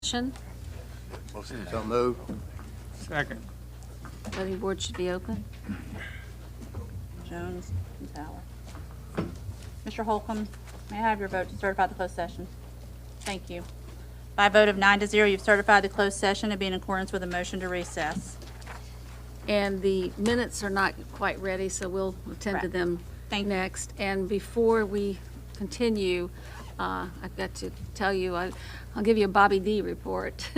Motion. So moved. Second. Voting board should be open. Jones and Tower. Mr. Holcomb, may I have your vote to certify the closed session? Thank you. By a vote of 9-0, you've certified the closed session to be in accordance with a motion to recess. And the minutes are not quite ready, so we'll attend to Correct. them Thank you. next. And before we continue, I've got to tell you, I'll give you a Bobby D report.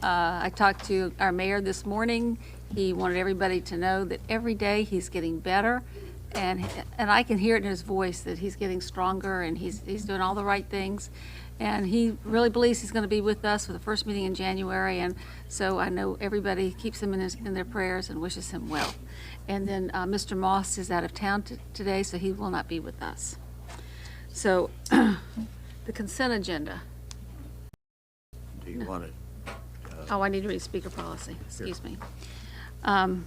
I talked to our mayor this morning. He wanted everybody to know that every day he's getting better, and I can hear it in his voice that he's getting stronger and he's doing all the right things. And he really believes he's going to be with us for the first meeting in January, and so I know everybody keeps him in their prayers and wishes him well. And then Mr. Moss is out of town today, so he will not be with us. So the consent agenda. Do you want it? Oh, I need to read speaker policy, excuse me. I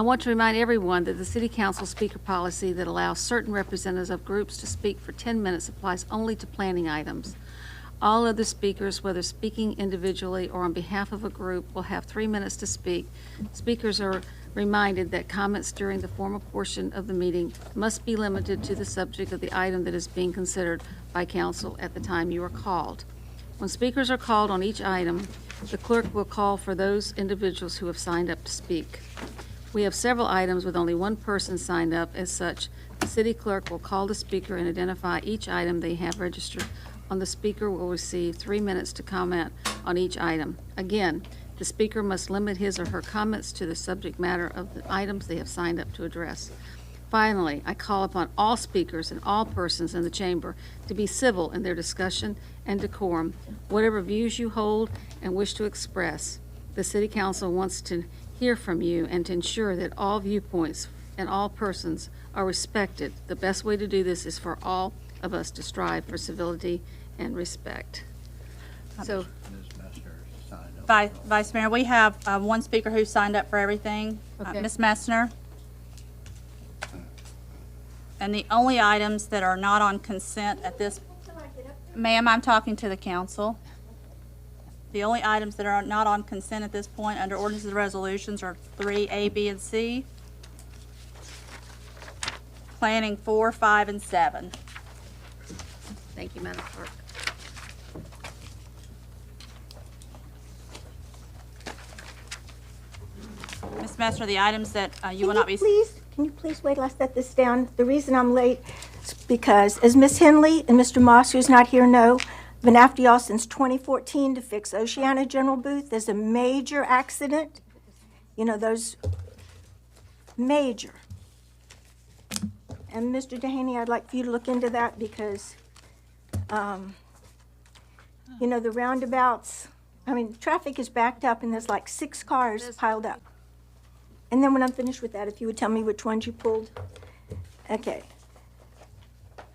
want to remind everyone that the City Council speaker policy that allows certain representatives of groups to speak for 10 minutes applies only to planning items. All other speakers, whether speaking individually or on behalf of a group, will have 3 minutes to speak. Speakers are reminded that comments during the formal portion of the meeting must be limited to the subject of the item that is being considered by council at the time you are called. When speakers are called on each item, the clerk will call for those individuals who have signed up to speak. We have several items with only one person signed up. As such, the city clerk will call the speaker and identify each item they have registered on. The speaker will receive 3 minutes to comment on each item. Again, the speaker must limit his or her comments to the subject matter of the items they have signed up to address. Finally, I call upon all speakers and all persons in the chamber to be civil in their discussion and decorum. Whatever views you hold and wish to express, the City Council wants to hear from you and to ensure that all viewpoints and all persons are respected. The best way to do this is for all of us to strive for civility and respect. So, Ms. Messner signed up. Vice Mayor, we have one speaker who signed up for everything, Okay. Ms. Messner. And the only items that are not on consent at this, ma'am, I'm talking to the council. The only items that are not on consent at this point under ordinances and resolutions are 3A, B, and C. Planning 4, 5, and 7. thank you, Madam Clerk. Ms. Messner, the items that you will not be... Can you please wait till I set this down? The reason I'm late is because, as Ms. Henley and Mr. Moss, who's not here, know, I've been after y'all since 2014 to fix Oceana General Booth. There's a major accident. You know, those major. And Mr. Dehaney, I'd like for you to look into that because, you know, the roundabouts, I mean, traffic is backed up and there's like 6 cars piled up. And then when I'm finished with that, if you would tell me which ones you pulled. Okay.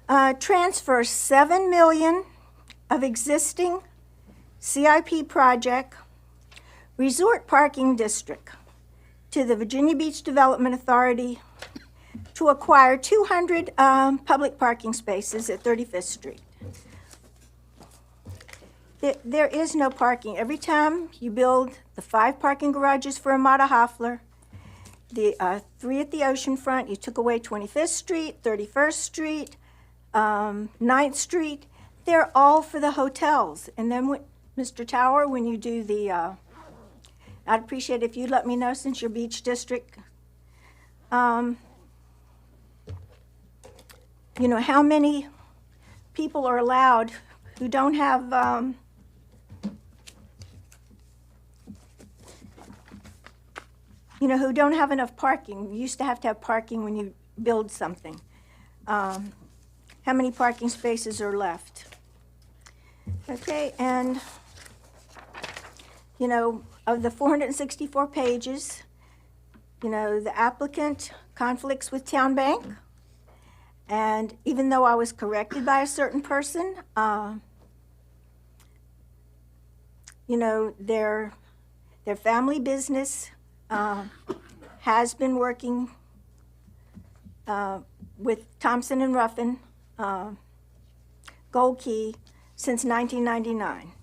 Transfer $7 million of existing CIP project resort parking district to the Virginia Beach Development Authority to acquire 200 public parking spaces at 35th Street. There is no parking. Every time you build the 5 parking garages for Amada Hoffler, the 3 at the oceanfront, you took away 25th Street, 31st Street, 9th Street. They're all for the hotels. And then, Mr. Tower, when you do the, I'd appreciate if you'd let me know since your beach district, you know, how many people are allowed who don't have, you know, who don't have enough parking. You used to have parking when you build something. How many parking spaces are left? Okay, and, you know, of the 464 pages, you know, the applicant conflicts with Town Bank. And even though I was corrected by a certain person, you know, their family business has been working with Thompson and Ruffin, Gold Key, since 1999.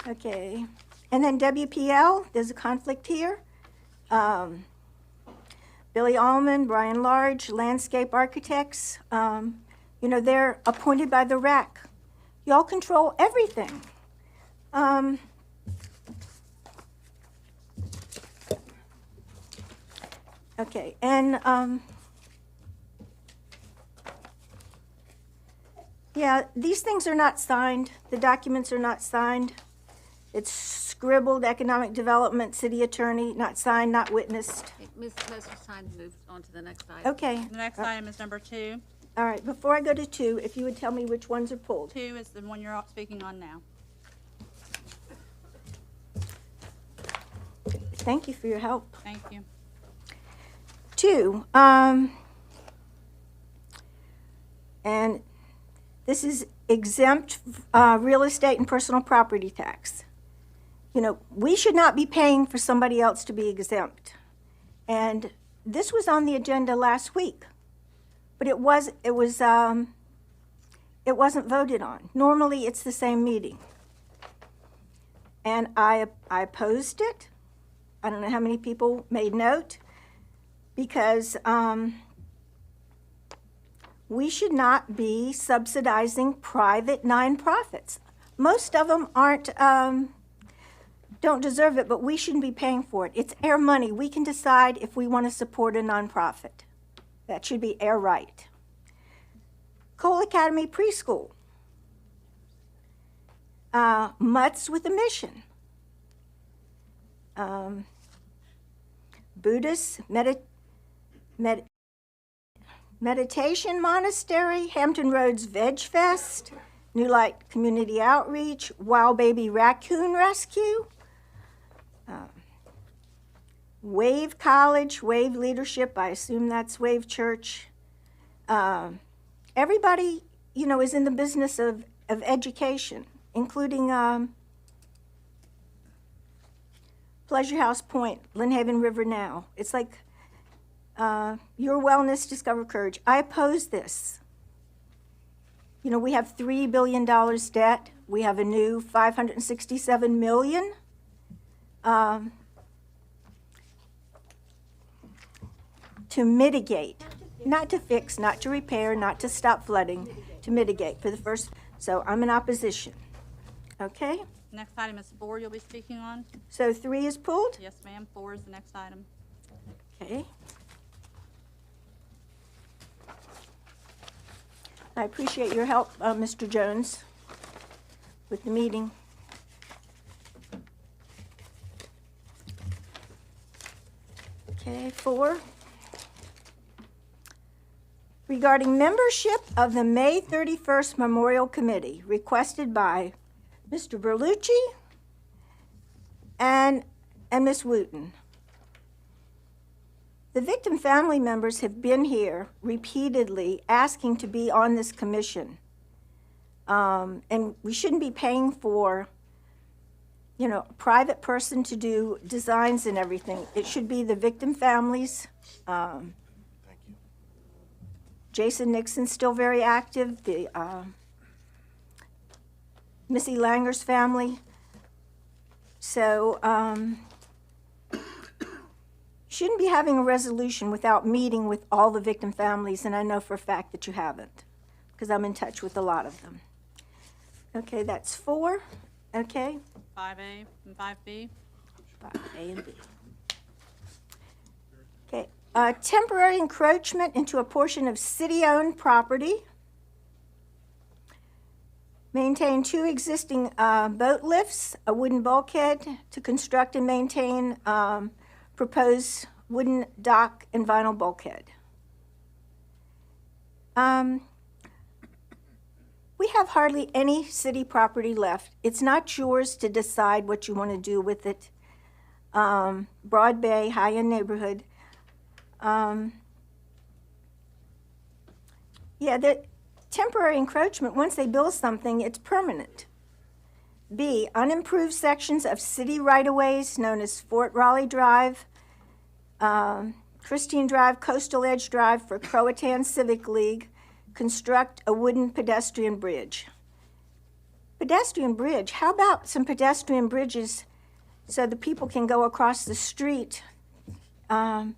Okay, and then WPL, there's a conflict here. Billy Allman, Brian Large, landscape architects, you know, they're appointed by the RAC. Y'all control everything. Okay, and yeah, these things are not signed. The documents are not signed. It's scribbled, economic development, city attorney, not signed, not witnessed. Ms. Lesser's time to move on to the next item. Okay, The next item is number 2. all right, before I go to 2, if you would tell me which ones are pulled. 2 is the one you're speaking on now. Thank you for your help. Thank you. 2, and this is exempt real estate and personal property tax. You know, we should not be paying for somebody else to be exempt. And this was on the agenda last week, but it wasn't voted on. Normally, it's the same meeting. And I opposed it. I don't know how many people made note, because we should not be subsidizing private nonprofits. Most of them don't deserve it, but we shouldn't be paying for it. It's our money. We can decide if we want to support a nonprofit. That should be our right. Cole Academy Preschool. Mutts with a Mission. Buddhist Meditation Monastery, Hampton Roads Veg Fest, New Light Community Outreach, Wild Baby Raccoon Rescue, Wave College, Wave Leadership, I assume that's Wave Church. Everybody, you know, is in the business of education, including Pleasure House Point, Lynn Haven River Now. It's like Your Wellness, Discover Courage. I oppose this. You know, we have $3 billion debt. We have a new $567 million. To mitigate, not to fix, not to repair, not to stop flooding, to mitigate for the first. So I'm in opposition. Okay? Next item is 4 you'll be speaking on. So 3 is pulled? Yes, ma'am. 4 is the next item. Okay. I appreciate your help, Mr. Jones, with the meeting. Okay, 4. Regarding membership of the May 31st Memorial Committee, requested by Mr. Berlucci and Ms. Wooten. The victim family members have been here repeatedly asking to be on this commission. And we shouldn't be paying for, you know, a private person to do designs and everything. It should be the victim families. Thank you. Jason Nixon's still very active, the Missy Langer's family. So, shouldn't be having a resolution without meeting with all the victim families, and I know for a fact that you haven't, because I'm in touch with a lot of them. Okay, that's 4. Okay. 5A and 5B. 5A and B. Okay, temporary encroachment into a portion of city-owned property. Maintain 2 existing boat lifts, a wooden bulkhead to construct and maintain proposed wooden dock and vinyl bulkhead. We have hardly any city property left. It's not yours to decide what you want to do with it. Broad Bay, high-end neighborhood. Yeah, the temporary encroachment, once they build something, it's permanent. B, unimproved sections of city right-of-ways known as Fort Raleigh Drive, Christine Drive, Coastal Edge Drive for Croatan Civic League. Construct a wooden pedestrian bridge. pedestrian bridge. How about some pedestrian bridges so the people can go across the street to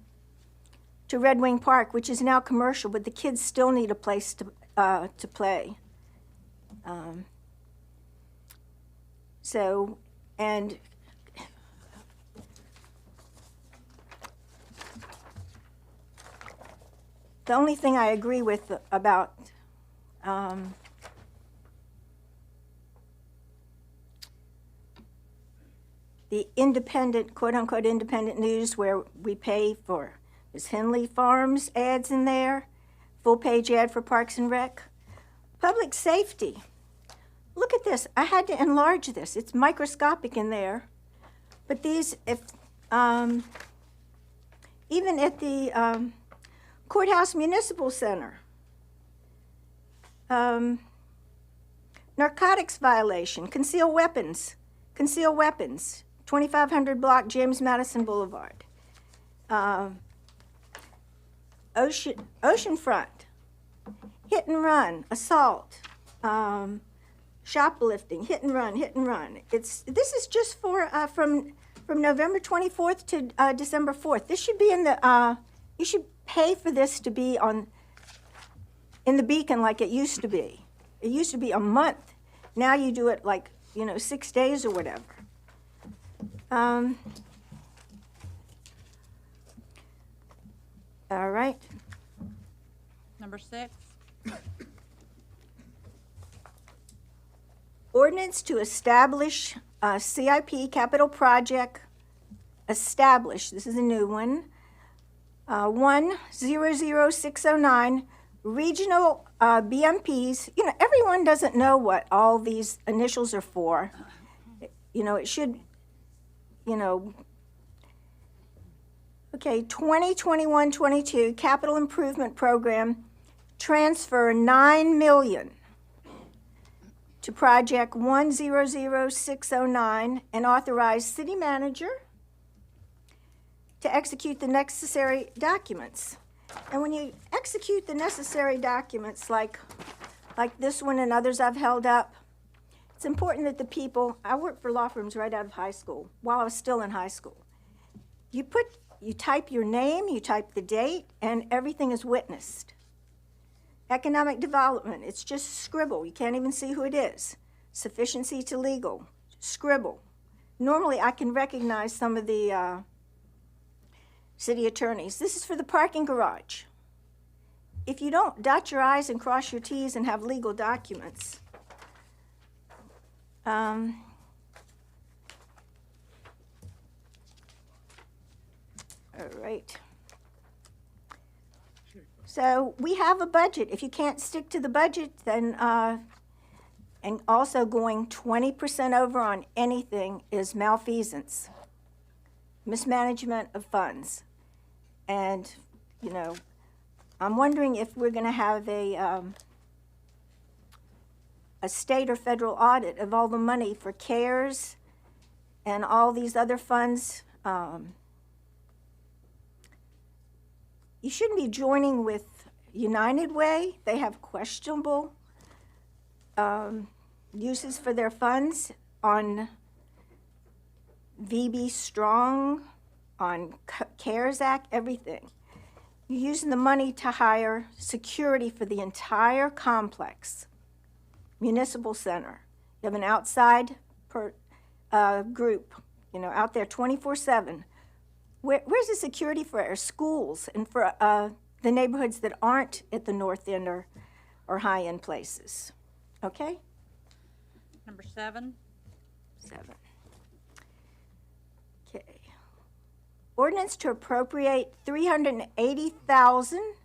Red Wing Park, which is now commercial, but the kids still need a place to play. And the only thing I agree with about the independent, quote-unquote independent news, where we pay for Ms. Henley Farms ads in there, full-page ad for Parks and Rec. Public safety. Look at this. I had to enlarge this. It's microscopic in there. But these, if even at the Courthouse Municipal Center, narcotics violation, concealed weapons, 2500 block James Madison Boulevard. Oceanfront, hit and run, assault, shoplifting, hit and run. This is just for from November 24th to December 4th. This should be in the you should pay for this to be in the Beacon like it used to be. It used to be a month. Now you do it like 6 days or whatever. All right. Number 6. Ordinance to establish a CIP capital project, this is a new one, 100609, regional BMPs. Everyone doesn't know what all these initials are for. It should, okay, 2021-22 capital improvement program, transfer $9 million to project 100609 and authorize city manager to execute the necessary documents. And when you execute the necessary documents like this one and others I've held up, it's important that the people, I worked for law firms right out of high school, while I was still in high school. You type your name, you type the date, and everything is witnessed. Economic development, it's just scribble. You can't even see who it is. Sufficiency to legal, scribble. Normally, I can recognize some of the city attorneys. This is for the parking garage. If you don't dot your I's and cross your T's and have legal documents, all right. So we have a budget. If you can't stick to the budget, then, and also going 20% over on anything is malfeasance, mismanagement of funds. And, I'm wondering if we're going to have a state or federal audit of all the money for CARES and all these other funds. You shouldn't be joining with United Way. They have questionable uses for their funds on VB Strong, on CARES Act, everything. You're using the money to hire security for the entire complex, municipal center. You have an outside group, out there 24/7. Where's the security for our schools and for the neighborhoods that aren't at the north end or high end places? Okay? Number 7. 7. Okay. Ordinance to appropriate $380,000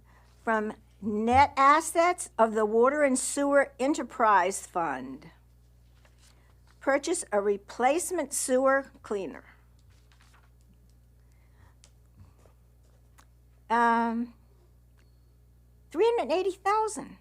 from net assets of the Water and Sewer Enterprise Fund. Purchase a replacement sewer cleaner. $380,000.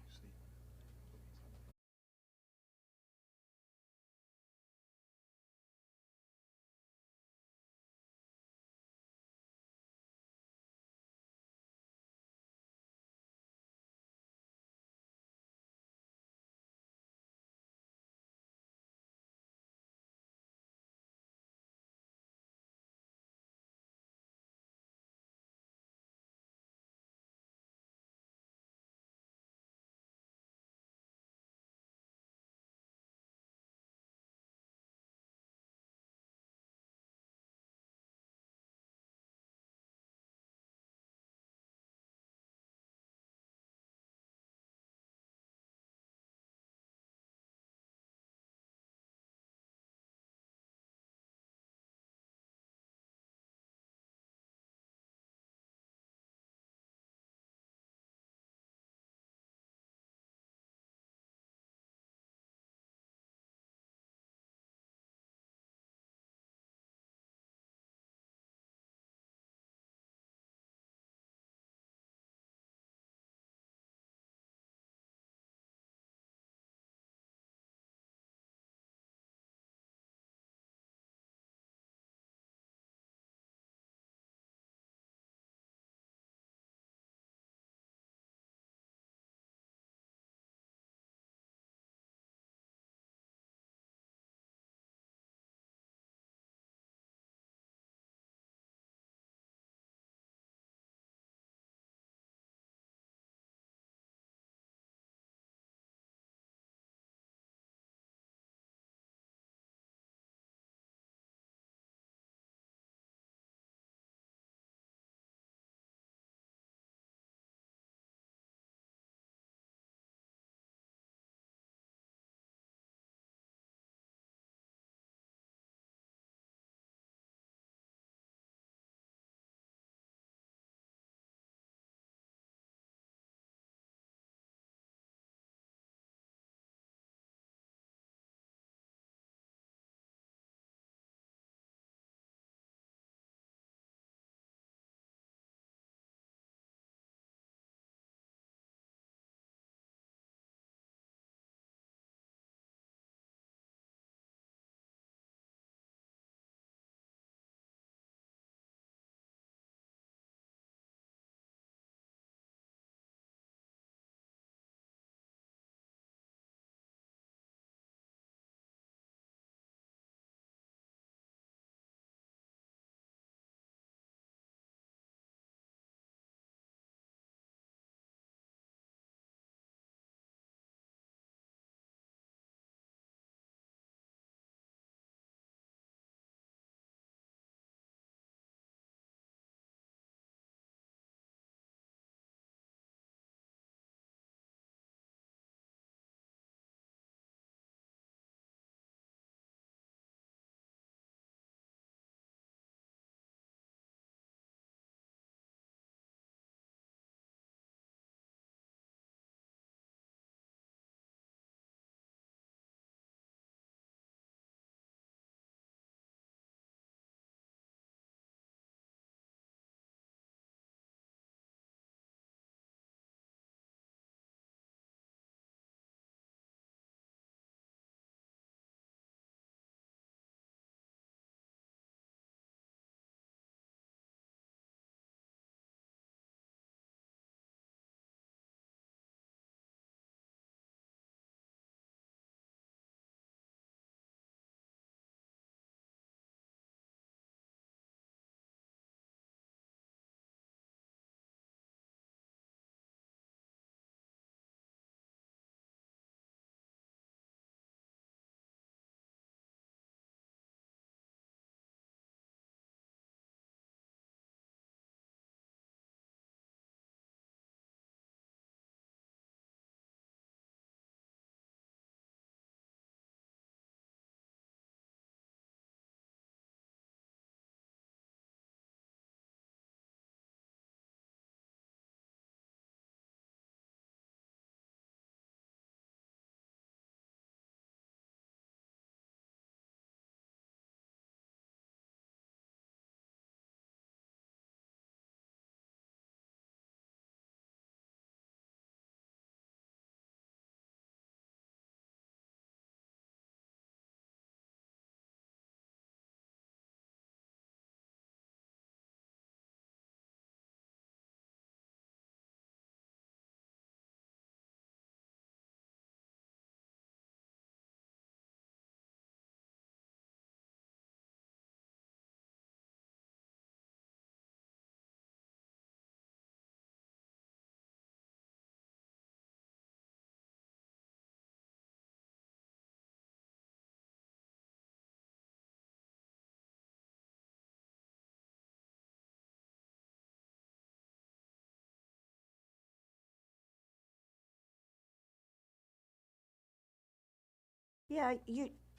Yeah,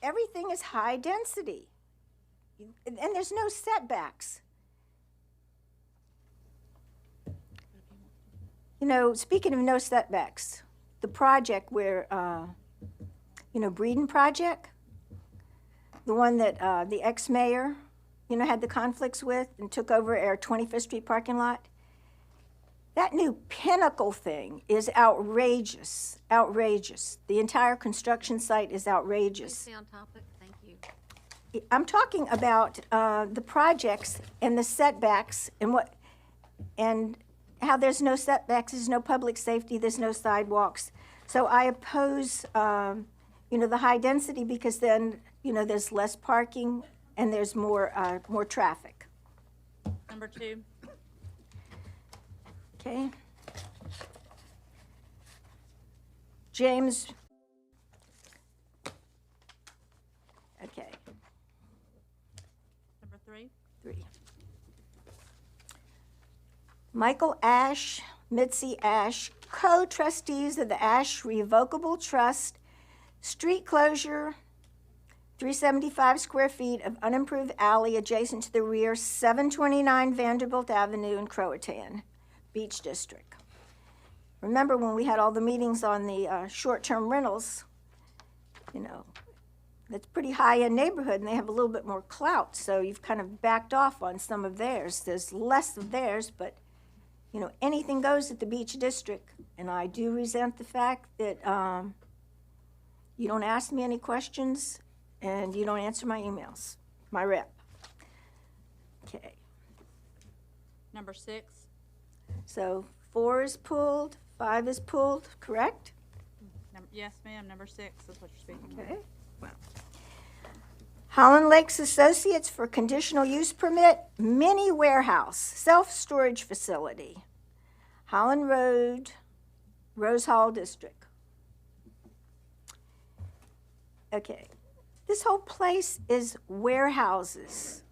everything is high density. And there's no setbacks. You know, speaking of no setbacks, the project where, Breeden project, the one that the ex-mayor, had the conflicts with and took over our 25th Street parking lot, that new Pinnacle thing is outrageous, outrageous. The entire construction site is Please outrageous. stay on topic. Thank you. I'm talking about the projects and the setbacks and how there's no setbacks, there's no public safety, there's no sidewalks. So I oppose, the high density because then, there's less parking and there's more traffic. Number 2. Okay. James. Okay. Number 3. 3. Michael Ash, Mitzi Ash, co-trustees of the Ash Revocable Trust, street closure, 375 square feet of unimproved alley adjacent to the rear 729 Vanderbilt Avenue in Croatan, Beach District. Remember when we had all the meetings on the short-term rentals, that's pretty high-end neighborhood, and they have a little bit more clout, so you've kind of backed off on some of theirs. There's less of theirs, but, anything goes at the Beach District, and I do resent the fact that you don't ask me any questions, and you don't answer my emails, my rep. Okay, Number 6. so 4 is pulled, 5 is pulled, correct? Yes, ma'am. Number 6 is what you're speaking of. Okay. Holland Lakes Associates for conditional use permit, mini warehouse, self-storage facility, Holland Road, Rose Hall District. Okay, this whole place is warehouses.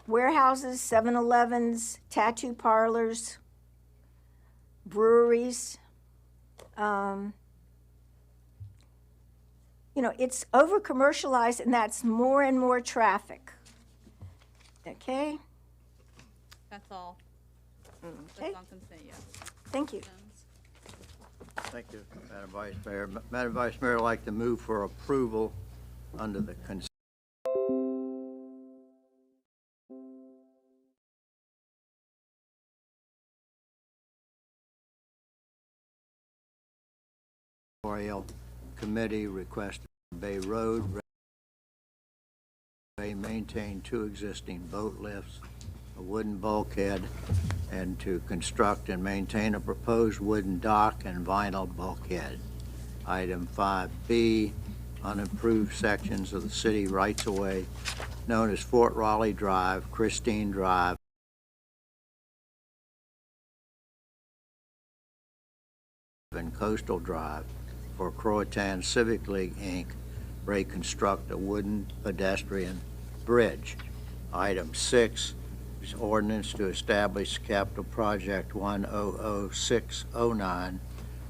Warehouses, 7-Elevens, tattoo parlors, breweries. It's over-commercialized, and that's more and more traffic. Okay? That's all. Okay, That's on consent, yes. thank you. Thank you, Madam Vice Mayor. Madam Vice Mayor, I'd like to move for approval under the consent. Committee requested Bay Road maintain 2 existing boat lifts, a wooden bulkhead, and to construct and maintain a proposed wooden dock and vinyl bulkhead. Item 5B, unimproved sections of the city rights-of-way known as Fort Raleigh Drive, Christine Drive, and Coastal Drive for Croatan Civic League, Inc., reconstruct a wooden pedestrian bridge. Item 6 is ordinance to establish Capital Project 100609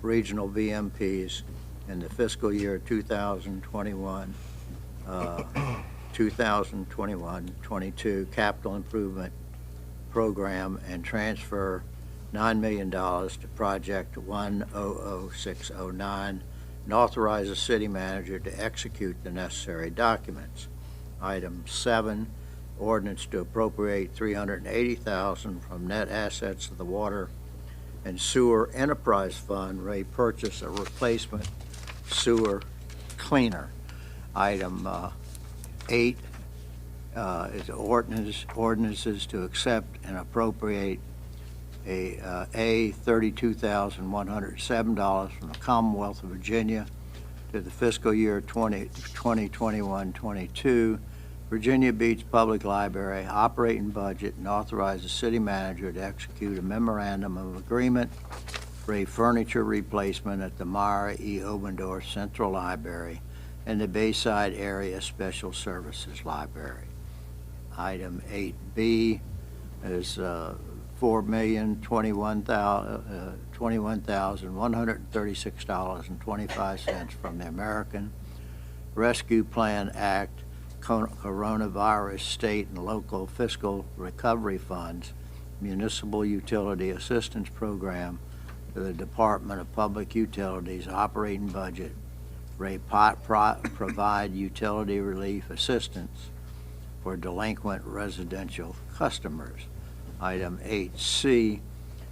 regional VMPs in the fiscal year 2021-22 capital improvement program and transfer $9 million to Project 100609 and authorize the city manager to execute the necessary documents. Item 7, ordinance to appropriate $380,000 from net assets of the Water and Sewer Enterprise Fund, purchase a replacement sewer cleaner. Item 8 is ordinances to accept and appropriate $32,107 from the Commonwealth of Virginia to the fiscal year 2021-22 Virginia Beach Public Library operating budget, and authorize the city manager to execute a memorandum of agreement for a furniture replacement at the Myra E. Obendorf Central Library and the Bayside Area Special Services Library. Item 8B is $4,021,136.25 from the American Rescue Plan Act Coronavirus State and Local Fiscal Recovery Funds Municipal Utility Assistance Program to the Department of Public Utilities operating budget, provide utility relief assistance for delinquent residential customers. Item 8C,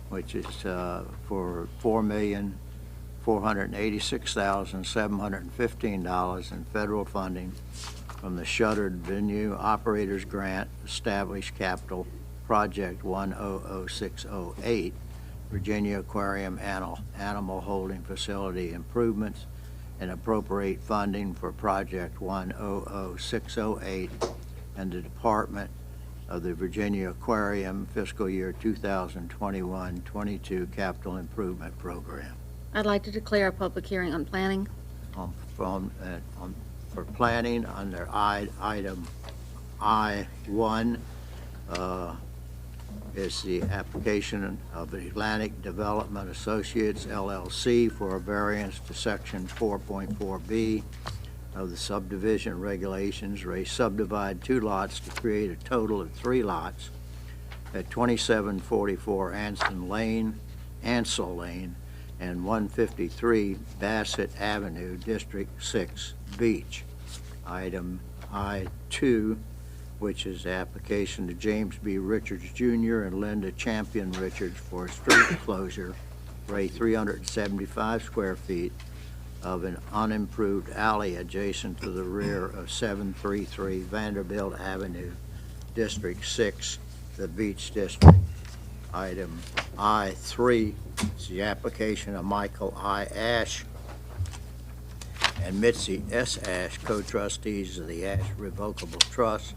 which is for $4,486,715 in federal funding from the Shuttered Venue Operators Grant Established Capital Project 100608, Virginia Aquarium Animal Holding Facility Improvements, and appropriate funding for Project 100608 and the Department of the Virginia Aquarium Fiscal Year 2021-22 Capital Improvement Program. I'd like to declare a public hearing on planning. For planning, under item I-1, is the application of Atlantic Development Associates, LLC, for a variance to Section 4.4B of the subdivision regulations, subdivide 2 lots to create a total of 3 lots at 2744 Ansel Lane, and 153 Bassett Avenue, District 6, Beach. Item I-2, which is the application to James B. Richards Jr. and Linda Champion Richards for a street closure for a 375 square feet of an unimproved alley adjacent to the rear of 733 Vanderbilt Avenue, District 6, the Beach District. Item I-3 is the application of Michael I. Ash and Mitzi S. Ash, co-trustees of the Ash Revocable Trust,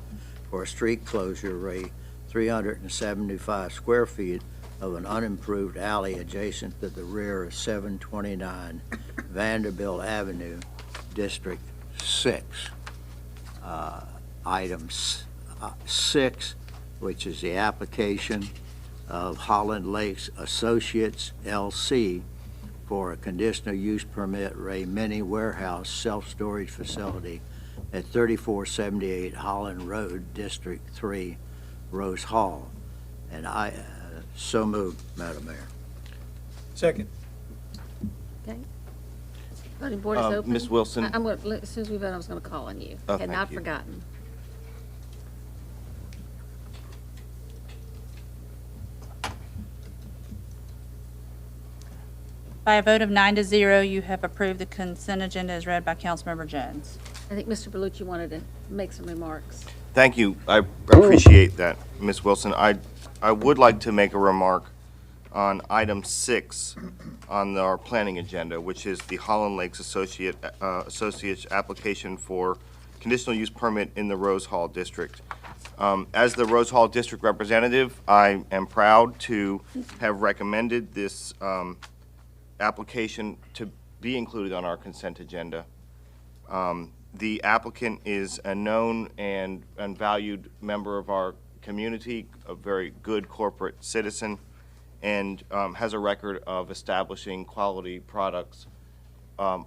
for a street closure of a 375 square feet of an unimproved alley adjacent to the rear of 729 Vanderbilt Avenue, District 6. Item 6, which is the application of Holland Lakes Associates, LC, for a conditional use permit for a mini warehouse self-storage facility at 3478 Holland Road, District 3, Rose Hall. And I so moved, Madam Mayor. Second. Okay. Voting board is open. Ms. Wilson. I'm going, as soon as we vote, I was going to call on you. Oh, Had thank not you. forgotten. By a vote of 9-0, you have approved the consent agenda as read by Councilmember Jones. I think Mr. Bellucci wanted to make some remarks. Thank you. I appreciate that, Ms. Wilson. I would like to make a remark on item 6 on our planning agenda, which is the Holland Lakes Associates application for conditional use permit in the Rose Hall District. As the Rose Hall District representative, I am proud to have recommended this application to be included on our consent agenda. The applicant is a known and valued member of our community, a very good corporate citizen, and has a record of establishing quality products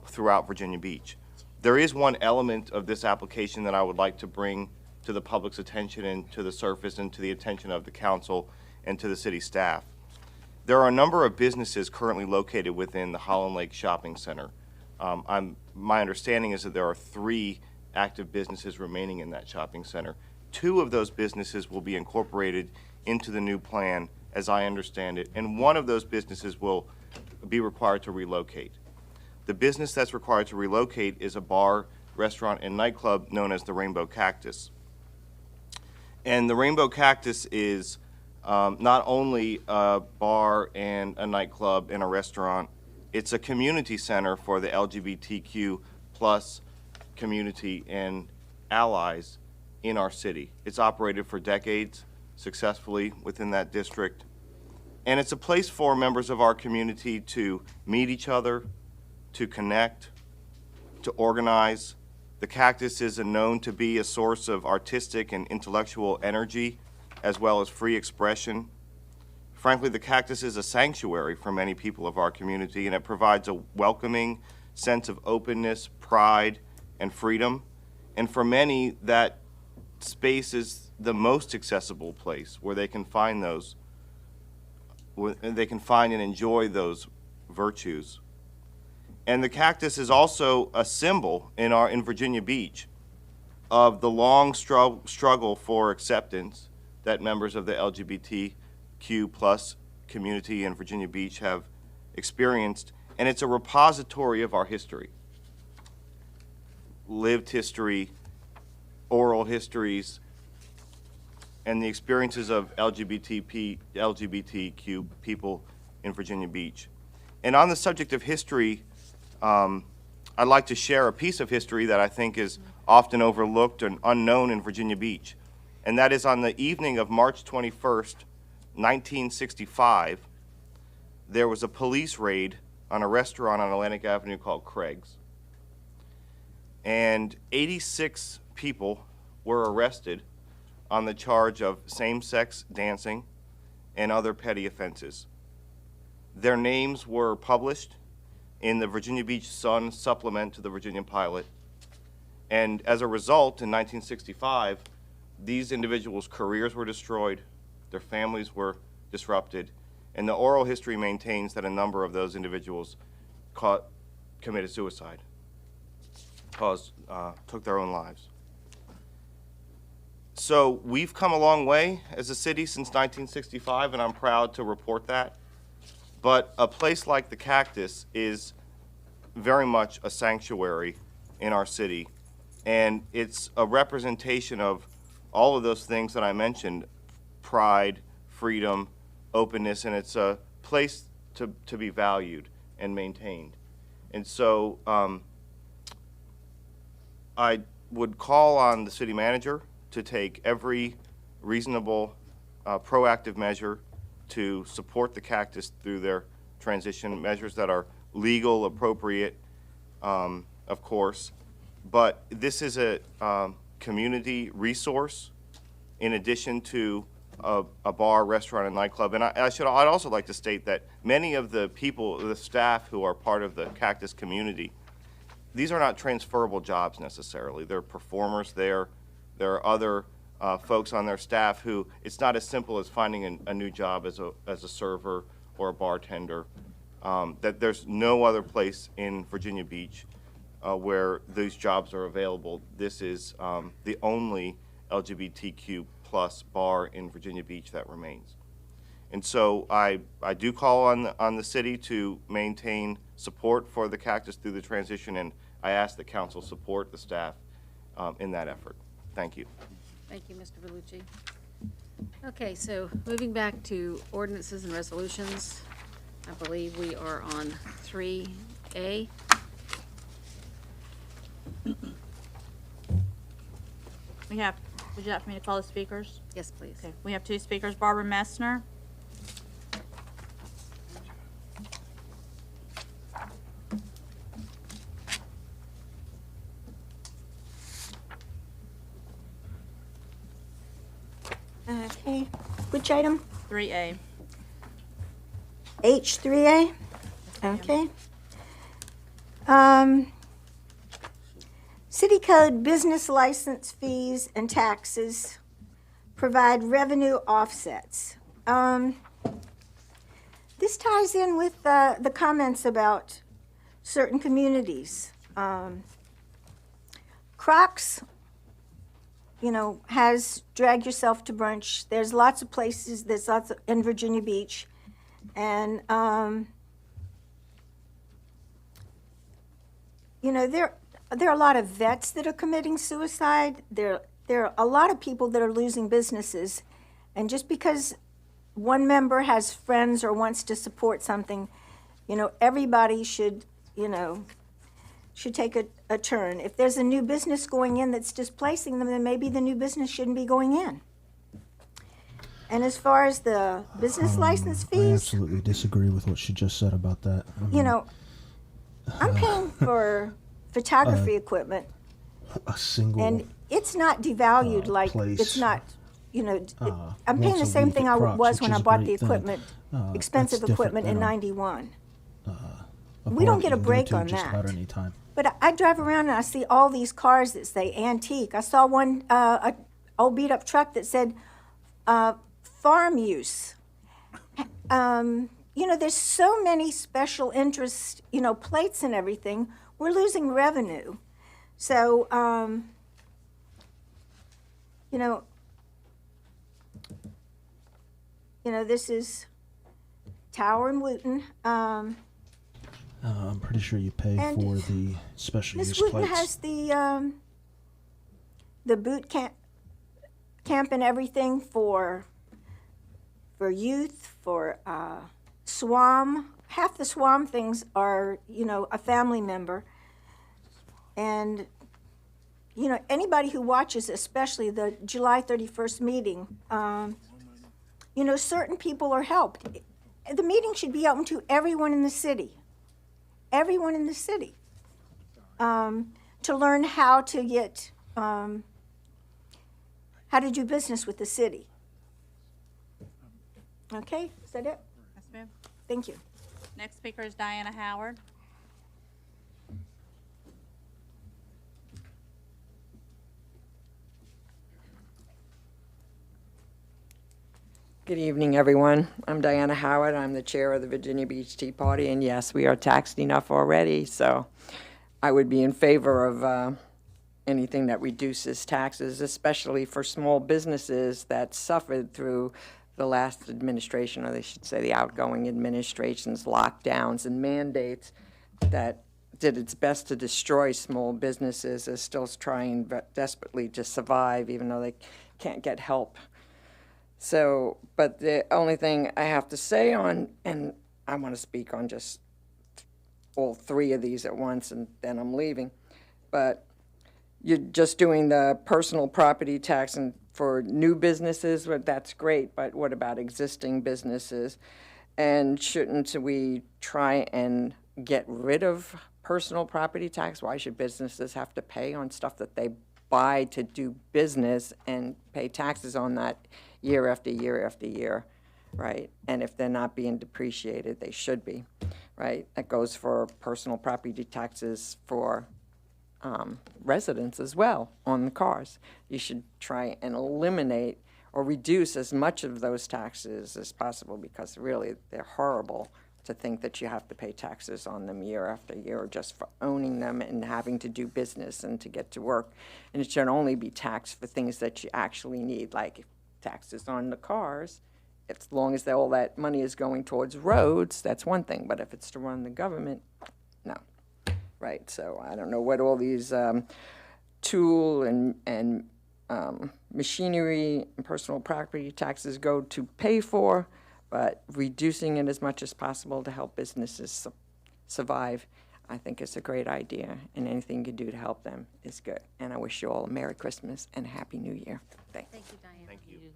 throughout Virginia Beach. There is one element of this application that I would like to bring to the public's attention and to the surface and to the attention of the council and to the city staff. There are a number of businesses currently located within the Holland Lake Shopping Center. My understanding is that there are 3 active businesses remaining in that shopping center. 2 of those businesses will be incorporated into the new plan, as I understand it, and one of those businesses will be required to relocate. The business that's required to relocate is a bar, restaurant, and nightclub known as the Rainbow Cactus. And the Rainbow Cactus is not only a bar and a nightclub and a restaurant, it's a community center for the LGBTQ plus community and allies in our city. It's operated for decades successfully within that district. And it's a place for members of our community to meet each other, to connect, to organize. The Cactus is known to be a source of artistic and intellectual energy, as well as free expression Frankly, the Cactus is a sanctuary for many people of our community, and it provides a welcoming sense of openness, pride, and freedom. And for many, that space is the most accessible place where they can find those, where they can find and enjoy those virtues. And the Cactus is also a symbol in Virginia Beach of the long struggle for acceptance that members of the LGBTQ plus community in Virginia Beach have experienced, and it's a repository of our history. Lived history, oral histories, and the experiences of LGBTQ people in Virginia Beach. And on the subject of history, I'd like to share a piece of history that I think is often overlooked and unknown in Virginia Beach. And that is on the evening of March 21st, 1965, there was a police raid on a restaurant on Atlantic Avenue called Craig's. And 86 people were arrested on the charge of same-sex dancing and other petty offenses. Their names were published in the Virginia Beach Sun supplement to the Virginia Pilot. And as a result, in 1965, these individuals' careers were destroyed, their families were disrupted, and the oral history maintains that a number of those individuals committed suicide, took their own lives. So we've come a long way as a city since 1965, and I'm proud to report that. But a place like the Cactus is very much a sanctuary in our city, and it's a representation of all of those things that I mentioned: pride, freedom, openness, and it's a place to be valued and maintained. And so I would call on the city manager to take every reasonable, proactive measure to support the Cactus through their transition, measures that are legal, appropriate, of course. But this is a community resource in addition to a bar, restaurant, and nightclub. And I'd also like to state that many of the people, the staff who are part of the Cactus community, these are not transferable jobs necessarily. They're performers there. There are other folks on their staff who, it's not as simple as finding a new job as a server or a bartender. That there's no other place in Virginia Beach where these jobs are available. This is the only LGBTQ plus bar in Virginia Beach that remains. And so I do call on the city to maintain support for the Cactus through the transition, and I ask the council support the staff in that effort. Thank you. Thank you, Mr. Vellucci. Okay, so moving back to ordinances and resolutions, I believe we are on 3A. We have, would you like me to call the speakers? Yes, please. Okay, we have two speakers, Barbara Messner. Okay, which item? 3A. H3A? Okay. City Code business license fees and taxes provide revenue offsets. This ties in with the comments about certain communities. Crocs, you know, has Drag Yourself to Brunch. There's lots of places, in Virginia Beach. And, you know, there are a lot of vets that are committing suicide. There are a lot of people that are losing businesses. And just because one member has friends or wants to support something, you know, everybody should, you know, should take a turn. If there's a new business going in that's displacing them, then maybe the new business shouldn't be going in. And as far as the business license I fees, absolutely disagree with what she just said about that. I you mean, know, I'm paying for photography equipment, a single and it's not devalued like place. it's not I'm paying once the a same week thing at I Crocs, was which when is I a bought the great thing. equipment, That's expensive different equipment in than '91. a We don't bar get that a you can go break to on just that. about any time. But I drive around and I see all these cars that say antique. I saw one, a old beat up truck that said, farm use. There's so many special interest, plates and everything. We're losing revenue. So, this is Tower and Wooten. I'm pretty sure you pay And for the special Miss use Wooten plates. has the boot camp and everything for youth, for SWAM. Half the SWAM things are, a family member. And, anybody who watches, especially the July 31st meeting, certain people are helped. The meeting should be open to everyone in the city. Everyone in the city. To learn how to get, how to do business with the city. Okay, is that it? Yes, ma'am. Thank you. Next speaker is Diana Howard. Good evening, everyone. I'm Diana Howard. I'm the chair of the Virginia Beach Tea Party, and yes, we are taxed enough already, so I would be in favor of anything that reduces taxes, especially for small businesses that suffered through the last administration, or they should say the outgoing administration's lockdowns and mandates that did its best to destroy small businesses, is still trying desperately to survive, even though they can't get help. So, but the only thing I have to say on, and I want to speak on just all three of these at once, and then I'm leaving, but you're just doing the personal property tax and for new businesses, well, that's great, but what about existing businesses? And shouldn't we try and get rid of personal property tax? Why should businesses have to pay on stuff that they buy to do business and pay taxes on that year after year after year, right? And if they're not being depreciated, they should be, right? That goes for personal property taxes for residents as well on the cars. You should try and eliminate or reduce as much of those taxes as possible, because really they're horrible to think that you have to pay taxes on them year after year just for owning them and having to do business and to get to work. And it should only be taxed for things that you actually need, like taxes on the cars. As long as all that money is going towards roads, that's one thing, but if it's to run the government, no. Right, so I don't know what all these tool and machinery and personal property taxes go to pay for, but reducing it as much as possible to help businesses survive, I think is a great idea, and anything you can do to help them is good. And I wish you all a Merry Christmas and a Happy New Year. Thanks. Thank you, Diane. Thank you.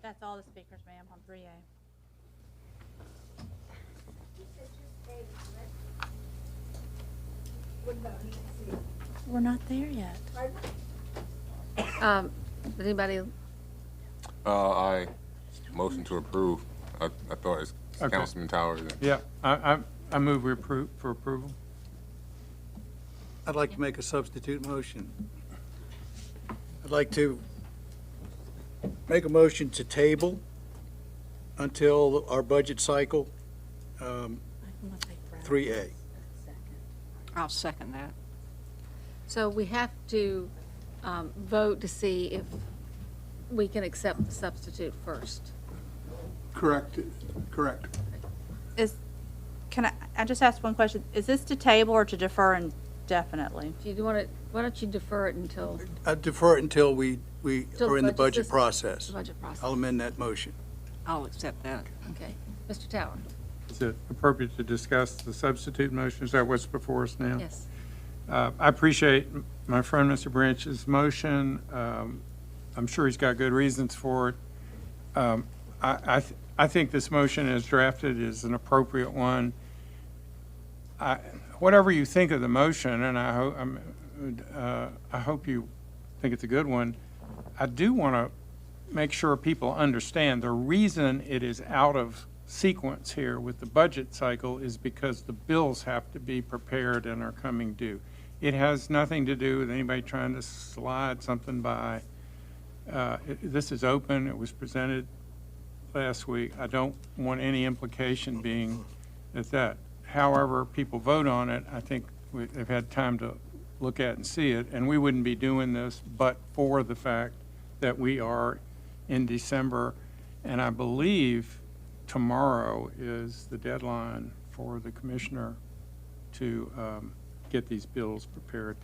That's all the speakers, ma'am, on 3A. We're not there yet. Did anybody, I motion to approve. I thought it's Okay. Councilman Towers. Yeah, I move we approve, for approval. I'd like to make a substitute motion. I'd like to make a motion to table until our budget cycle, 3A. I'll second that. so we have to vote to see if we can accept the substitute first. Correct. Can I just ask one question? Is this to table or to defer indefinitely? Do you want to, why don't you defer it until I defer it until we Till are in the budget budget system. process. the budget process? I'll amend that motion. I'll accept that. Okay. Mr. Tower? Is it appropriate to discuss the substitute motion? Is that what's before us now? Yes. I appreciate my friend Mr. Branch's motion. I'm sure he's got good reasons for it. I think this motion as drafted is an appropriate one. Whatever you think of the motion, and I hope you think it's a good one, I do want to make sure people understand the reason it is out of sequence here with the budget cycle is because the bills have to be prepared and are coming due. It has nothing to do with anybody trying to slide something by. This is open. It was presented last week. I don't want any implication being that however people vote on it, I think they've had time to look at and see it, and we wouldn't be doing this but for the fact that we are in December, and I believe tomorrow is the deadline for the commissioner to get these bills prepared.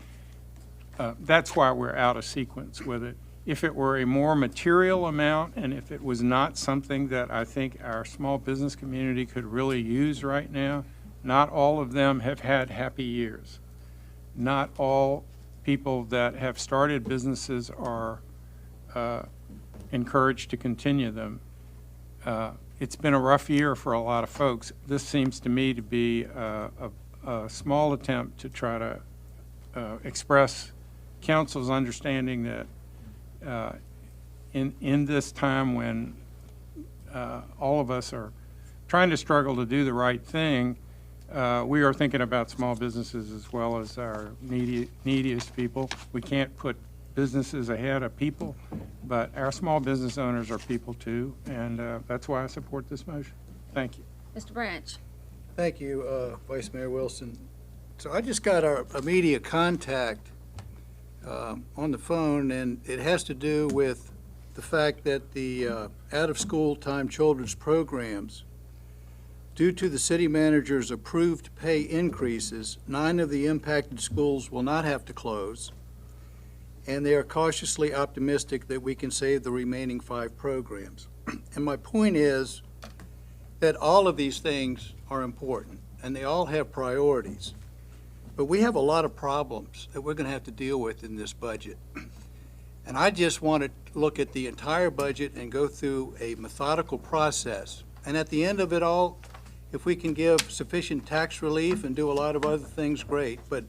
That's why we're out of sequence with it. If it were a more material amount, and if it was not something that I think our small business community could really use right now, not all of them have had happy years. Not all people that have started businesses are encouraged to continue them. It's been a rough year for a lot of folks. This seems to me to be a small attempt to try to express council's understanding that in this time when all of us are trying to struggle to do the right thing, we are thinking about small businesses as well as our neediest people. We can't put businesses ahead of people, but our small business owners are people too, and that's why I support this motion. Thank you. Mr. Branch? Thank you, Vice Mayor Wilson. So I just got our immediate contact on the phone, and it has to do with the fact that the out-of-school time children's programs, due to the city manager's approved pay increases, 9 of the impacted schools will not have to close, and they are cautiously optimistic that we can save the remaining 5 programs. And my point is that all of these things are important, and they all have priorities. But we have a lot of problems that we're going to have to deal with in this budget. And I just want to look at the entire budget and go through a methodical process. And at the end of it all, if we can give sufficient tax relief and do a lot of other things, great. But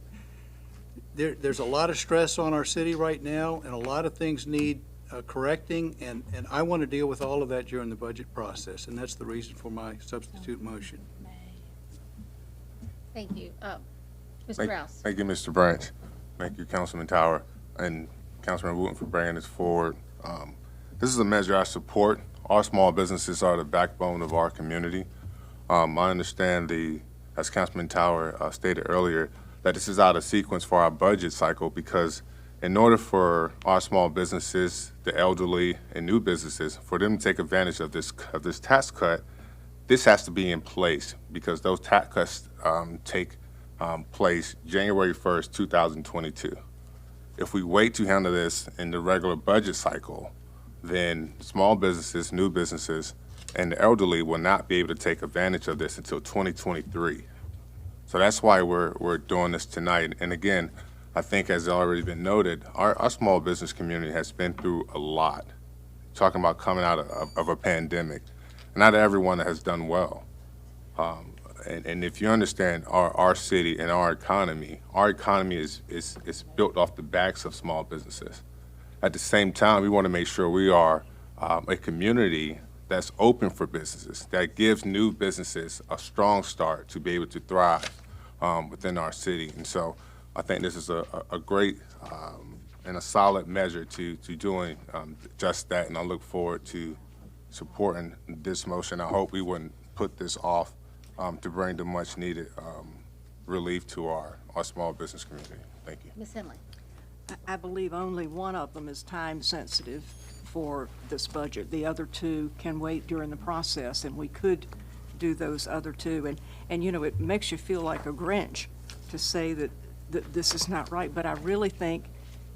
there's a lot of stress on our city right now, and a lot of things need correcting, and I want to deal with all of that during the budget process, and that's the reason for my substitute motion. Thank you. Mr. Rouse? Thank you, Mr. Branch. Thank you, Councilman Tower and Councilman Wooten for bringing this forward. This is a measure I support. Our small businesses are the backbone of our community. I understand as Councilman Tower stated earlier, that this is out of sequence for our budget cycle because in order for our small businesses, the elderly, and new businesses, for them to take advantage of this tax cut, this has to be in place because those tax cuts take place January 1st, 2022. If we wait to handle this in the regular budget cycle, then small businesses, new businesses, and the elderly will not be able to take advantage of this until 2023. So that's why we're doing this tonight. And again, I think as already been noted, our small business community has been through a lot. Talking about coming out of a pandemic. Not everyone has done well. And if you understand our city and our economy is built off the backs of small businesses. At the same time, we want to make sure we are a community that's open for businesses, that gives new businesses a strong start to be able to thrive within our city. And so I think this is a great and a solid measure to doing just that, and I look forward to supporting this motion. I hope we wouldn't put this off to bring the much needed relief to our small business community. Thank you. Ms. Henley? I believe only one of them is time sensitive for this budget. The other 2 can wait during the process, and we could do those other 2. And you know, it makes you feel like a Grinch to say that this is not right, but I really think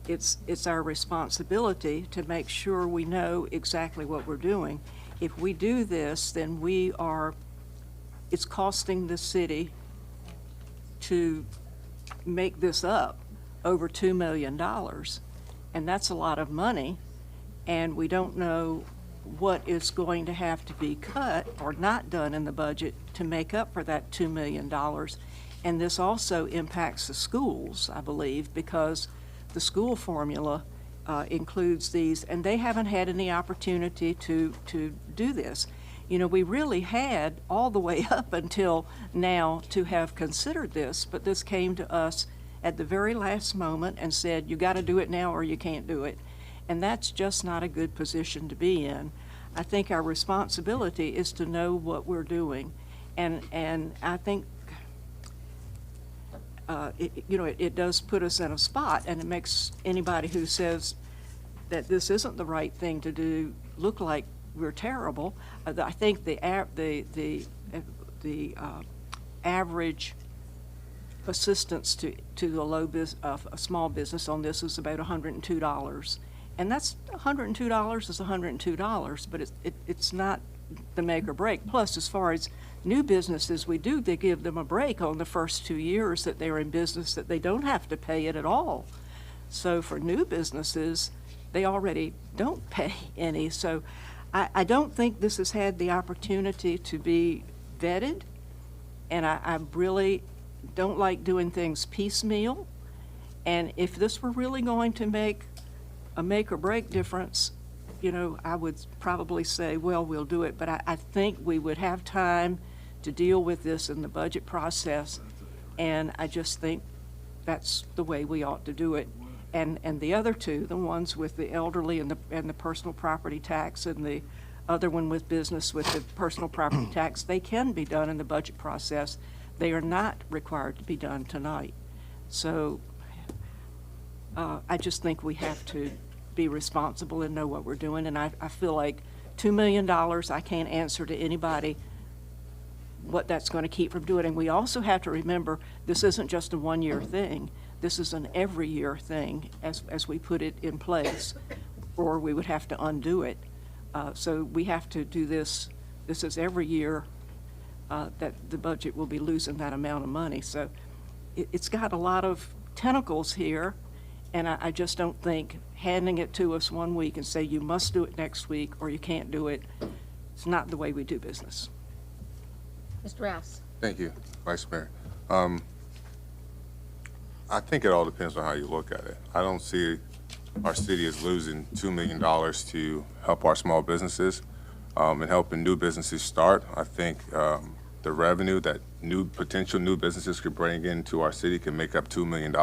it's our responsibility to make sure we know exactly what we're doing. If we do this, then it's costing the city to make this up over $2 million, and that's a lot of money, and we don't know what is going to have to be cut or not done in the budget to make up for that $2 million. And this also impacts the schools, I believe, because the school formula includes these, and they haven't had any opportunity to do this. You know, we really had all the way up until now to have considered this, but this came to us at the very last moment and said, you got to do it now or you can't do it. And that's just not a good position to be in. I think our responsibility is to know what we're doing. And I think, it does put us in a spot, and it makes anybody who says that this isn't the right thing to do look like we're terrible. I think the average assistance to the a small business on this is about $102, and that's $102 is $102, but it's not the make or break. Plus, as far as new businesses, they give them a break on the first 2 years that they're in business, that they don't have to pay it at all. So for new businesses, they already don't pay any. So I don't think this has had the opportunity to be vetted, and I really don't like doing things piecemeal. And if this were really going to make a make or break difference, I would probably say, well, we'll do it. But I think we would have time to deal with this in the budget process, and I just think that's the way we ought to do it. And the other two, the ones with the elderly and the personal property tax, and the other one with business with the personal property tax, they can be done in the budget process. They are not required to be done tonight. So I just think we have to be responsible and know what we're doing. And I feel like $2 million, I can't answer to anybody what that's going to keep from doing. And we also have to remember, this isn't just a one-year thing. This is an every year thing as we put it in place, or we would have to undo it. So we have to do this. This is every year that the budget will be losing that amount of money. So it's got a lot of tentacles here, and I just don't think handing it to us one week and say you must do it next week or you can't do it, it's not the way we do business. Mr. Rouse. Thank you, Vice Mayor. I think it all depends on how you look at it. I don't see our city is losing $2 million to help our small businesses and helping new businesses start. I think the revenue that potential new businesses could bring into our city can make up $2 million.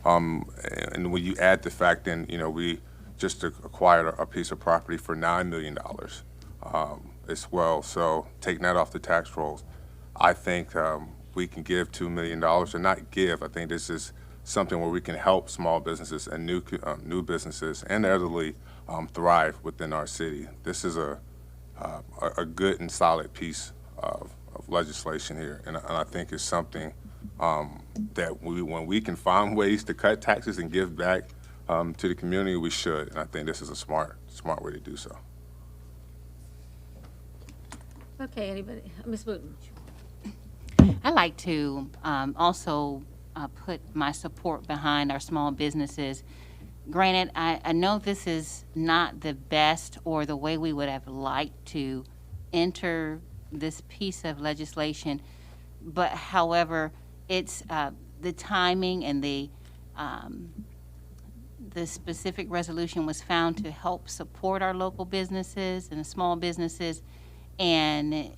And when you add the fact in, we just acquired a piece of property for $9 million as well. So taking that off the tax rolls, I think we can give $2 million, or not give. I think this is something where we can help small businesses and new businesses and the elderly thrive within our city. This is a good and solid piece of legislation here, and I think it's something that when we can find ways to cut taxes and give back to the community, we should. And I think this is a smart way to do so. Okay, anybody? Ms. Wooten. I'd like to also put my support behind our small businesses. Granted, I know this is not the best or the way we would have liked to enter this piece of legislation, but however, it's the timing and the specific resolution was found to help support our local businesses and the small businesses, and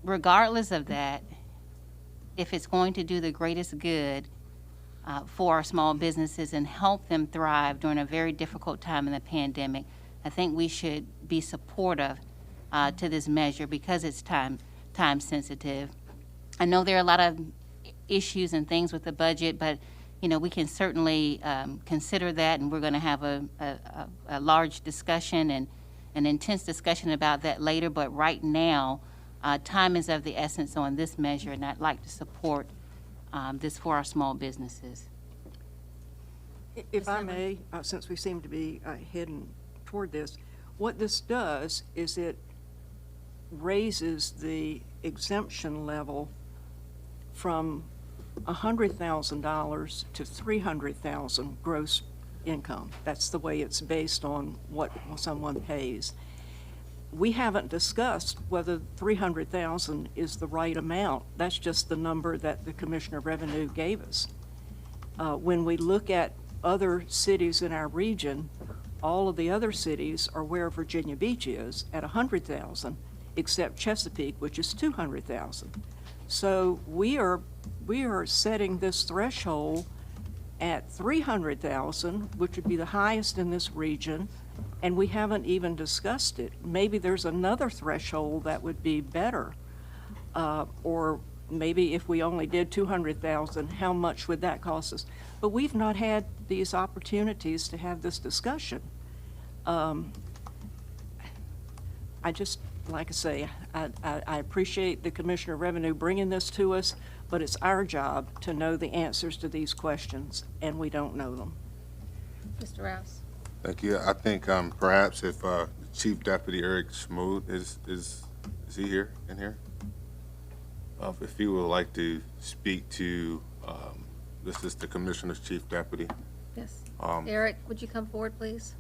regardless of that, if it's going to do the greatest good for our small businesses and help them thrive during a very difficult time in the pandemic, I think we should be supportive to this measure because it's time sensitive. I know there are a lot of issues and things with the budget, but we can certainly consider that, and we're going to have a large discussion and an intense discussion about that later. But right now, time is of the essence on this measure, and I'd like to support this for our small businesses. If I may, since we seem to be heading toward this, what this does is it raises the exemption level from $100,000 to $300,000 gross income. That's the way it's based on what someone pays. We haven't discussed whether $300,000 is the right amount. That's just the number that the Commissioner of Revenue gave us. When we look at other cities in our region, all of the other cities are where Virginia Beach is at 100,000, except Chesapeake, which is 200,000. So we are setting this threshold at 300,000, which would be the highest in this region, and we haven't even discussed it. Maybe there's another threshold that would be better. Or maybe if we only did 200,000, how much would that cost us? But we've not had these opportunities to have this discussion. I just, like I say, I appreciate the Commissioner of Revenue bringing this to us, but it's our job to know the answers to these questions, and we don't know them. Mr. Rouse? Thank you. I think perhaps if Chief Deputy Eric Smoot is he here, in here? If he would like to speak to, this is the Commissioner's Chief Deputy. Yes. Eric, would you come forward, please?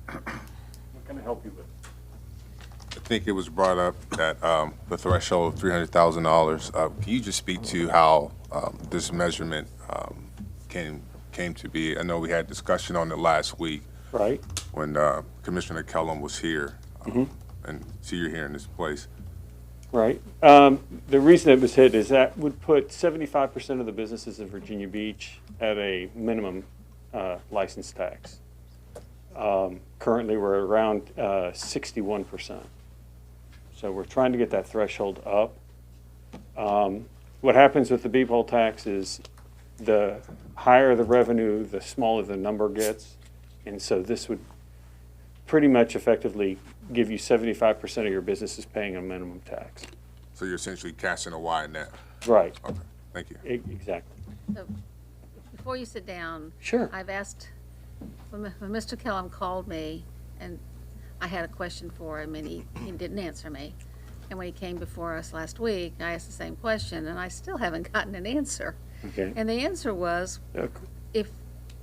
What can I help you with? I think it was brought up that the threshold of $300,000. Can you just speak to how this measurement came to be? I know we had discussion on it last week. Right. When Commissioner Kellum was here, and see you're here in this place. Right. The reason it was hit is that would put 75% of the businesses in Virginia Beach at a minimum license tax. Currently, we're around 61%. So we're trying to get that threshold up. What happens with the B-poll tax is the higher the revenue, the smaller the number gets. And so this would pretty much effectively give you 75% of your businesses paying a minimum tax. So you're essentially casting a wide net. Right. Okay, thank you. Exactly. So, before you sit down. Sure. I've asked, when Mr. Kellum called me, and I had a question for him, and he didn't answer me. And when he came before us last week, I asked the same question, and I still haven't gotten an answer. Okay. And the answer was, if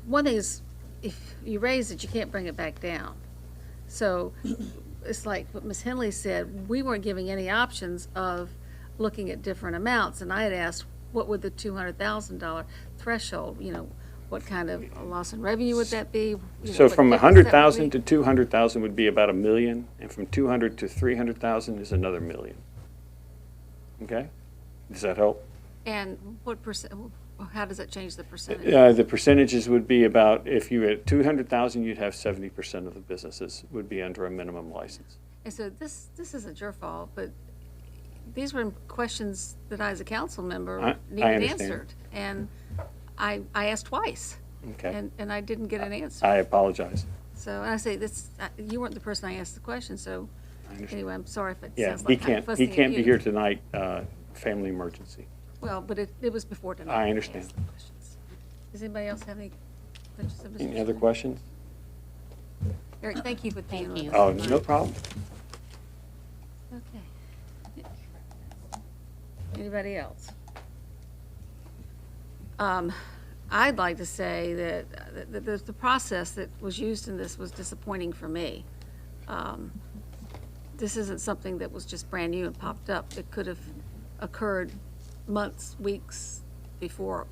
one thing is, if you raise it, you can't bring it back down. So it's like what Ms. Henley said, we weren't giving any options of looking at different amounts. And I had asked, what would the $200,000 threshold, what kind of loss in revenue would that be? So from 100,000 to 200,000 would be about $1 million, and from 200 to 300,000 is another $1 million. Okay? Does that help? And what percent, how does that change the percentage? The percentages would be about, if you had 200,000, you'd have 70% of the businesses would be under a minimum license. And so this isn't your fault, but these were questions that I, as a council member, needed answered. And I asked twice. Okay. And I didn't get an answer. I apologize. So, and I say, you weren't the person I asked the question, so anyway, I'm sorry if it sounds he like I'm can't. fussing He at can't be you. here tonight. Family emergency. Well, but it was before tonight. I understand. asked the questions. Does anybody else have any questions? of Mr. Any other questions? Eric, thank you for being with us. Oh, no problem. Okay. Anybody else? I'd like to say that the process that was used in this was disappointing for me. This isn't something that was just brand new and popped up. It could have occurred months, weeks before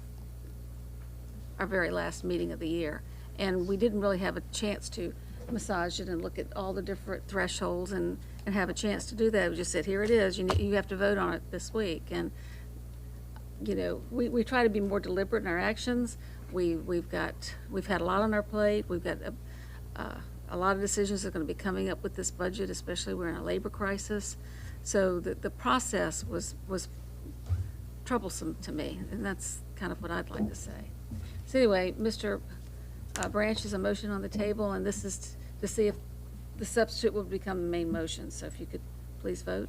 our very last meeting of the year. And we didn't really have a chance to massage it and look at all the different thresholds and have a chance to do that. We just said, here it is, you have to vote on it this week. And, we try to be more deliberate in our actions. We've had a lot on our plate. We've got a lot of decisions that are going to be coming up with this budget, especially we're in a labor crisis. So the process was troublesome to me, and that's kind of what I'd like to say. So anyway, Mr. Branch has a motion on the table, and this is to see if the substitute will become the main motion. So if you could please vote.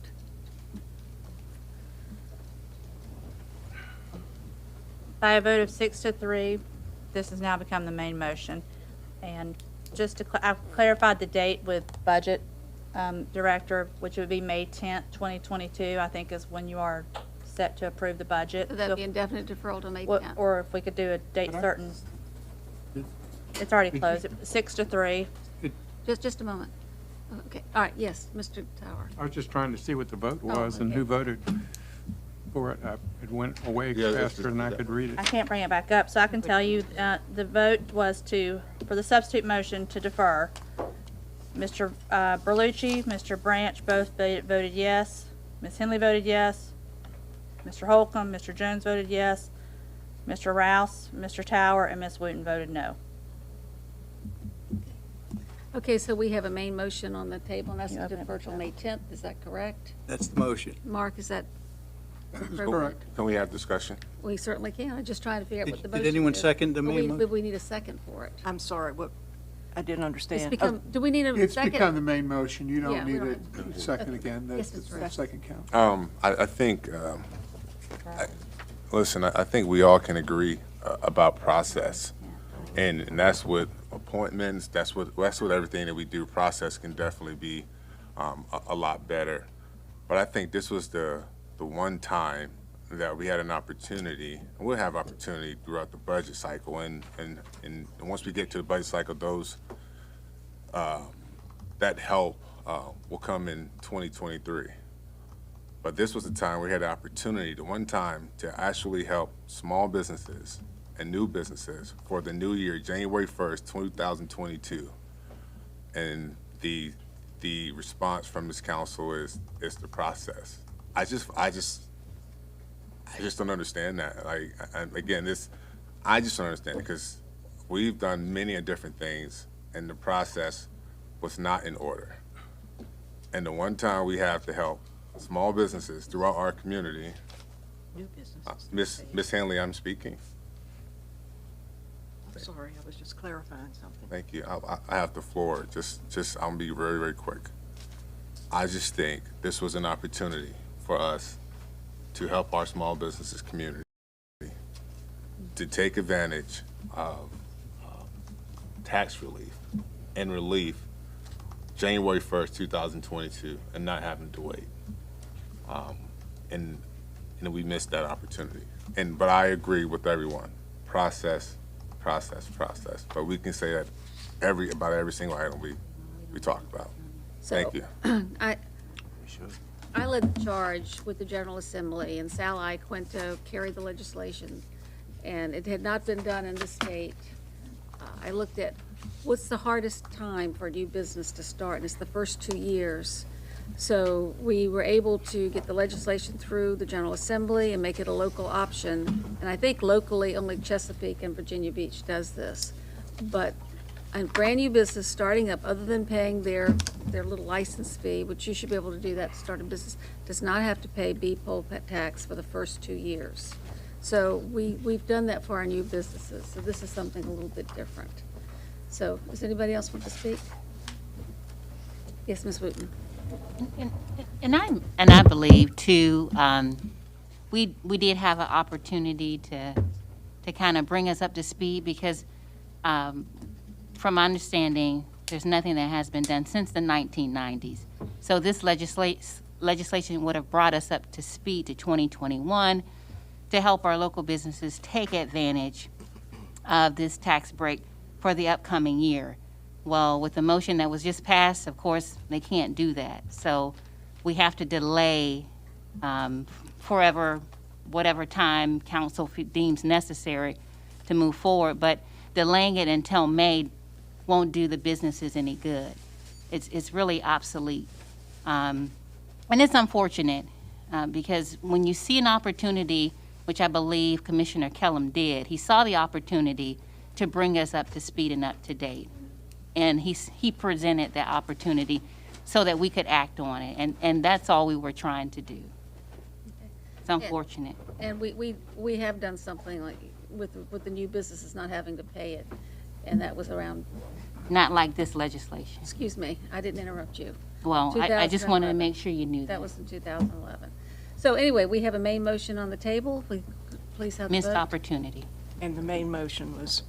By a vote of 6-3, this has now become the main motion. And just to, I've clarified the date with Budget Director, which would be May 10th, 2022, I think is when you are set to approve the budget. Would that be indefinite deferral to May 10th? Or if we could do a date certain. It's already closed, 6-3. Just a moment. Okay, all right, yes, Mr. Tower. I was just trying to see what the vote was and okay. who voted. for it. It went away Yeah, let's faster just than do I that. could read it. I can't bring it back up, so I can tell you, the vote was for the substitute motion to defer. Mr. Berlucci, Mr. Branch both voted yes. Ms. Henley voted yes. Mr. Holcomb, Mr. Jones voted yes. Mr. Rouse, Mr. Tower, and Ms. Wooten voted no. Okay, so we have a main motion on the table, and that's You to open it defer back till up. May 10th. Is that correct? That's the motion. Mark, is that appropriate? Correct. Can we have discussion? We certainly can. I'm just trying to figure out what the Did motion is. anyone second the But main motion? But we need a second for it. I'm sorry, what, I didn't It's understand. become, do we need a It's second? become the main motion. You Yeah, don't we need don't a second again. Yes, That's Mr. the Rice. second count. I think, listen, I think we all can agree about process. And that's what appointments, that's what everything that we do, process can definitely be a lot better. But I think this was the one time that we had an opportunity, and we'll have opportunity throughout the budget cycle. And once we get to the budget cycle, those, that help will come in 2023. But this was the time we had the opportunity, the one time, to actually help small businesses and new businesses for the new year, January 1st, 2022. And the response from this council is the process. I just don't understand that. Like, again, I just don't understand it, because we've done many different things and the process was not in order. And the one time we have to help small businesses throughout our community, New businesses. Miss Hanley, I'm speaking. Sorry, I was just clarifying something. Thank you. I have the floor. Just I'll be very, very quick. I just think this was an opportunity for us to help our small businesses community, to take advantage of tax relief and relief January 1st, 2022, and not having to wait. And we missed that opportunity. But I agree with everyone. Process. But we can say that about every single item we talk about. Thank you. I led the charge with the General Assembly, and Sal Iaquinto carried the legislation, and it had not been done in the state. I looked at what's the hardest time for a new business to start, and it's the first 2 years. So we were able to get the legislation through the General Assembly and make it a local option. And I think locally, only Chesapeake and Virginia Beach does this. But a brand-new business starting up, other than paying their little license fee, which you should be able to do that to start a business, does not have to pay B-Poll tax for the first 2 years. So we've done that for our new businesses. So this is something a little bit different. So does anybody else want to speak? Yes, Ms. Wooten. And I believe too, we did have an opportunity to kind of bring us up to speed, because from my understanding, there's nothing that has been done since the 1990s. So this legislation would have brought us up to speed to 2021 to help our local businesses take advantage of this tax break for the upcoming year. Well, with the motion that was just passed, of course, they can't do that. So we have to delay forever, whatever time council deems necessary to move forward. But delaying it until May won't do the businesses any good. It's really obsolete. And it's unfortunate because when you see an opportunity, which I believe Commissioner Kellum did, he saw the opportunity to bring us up to speed and up to date. And he presented that opportunity so that we could act on it. And that's all we were trying to do. It's unfortunate. And we have done something like with the new businesses not having to pay it. And that was around, Not like this legislation. excuse me, I didn't interrupt you. Well, I just wanted to 2011. make sure you knew that. That was in 2011. So anyway, we have a main motion on the table. Please have the Missed vote. opportunity. And the main motion was,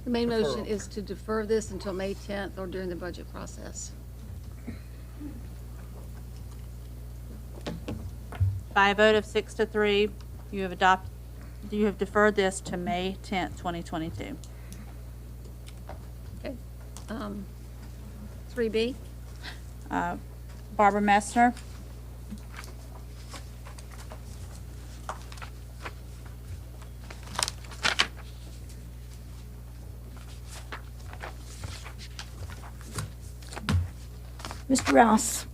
The main motion is to defer this until May 10th or during the budget process. By a vote of 6-3, you have deferred this to May 10th, 2022. Okay. 3B, Barbara Messner, Mr. Rouse,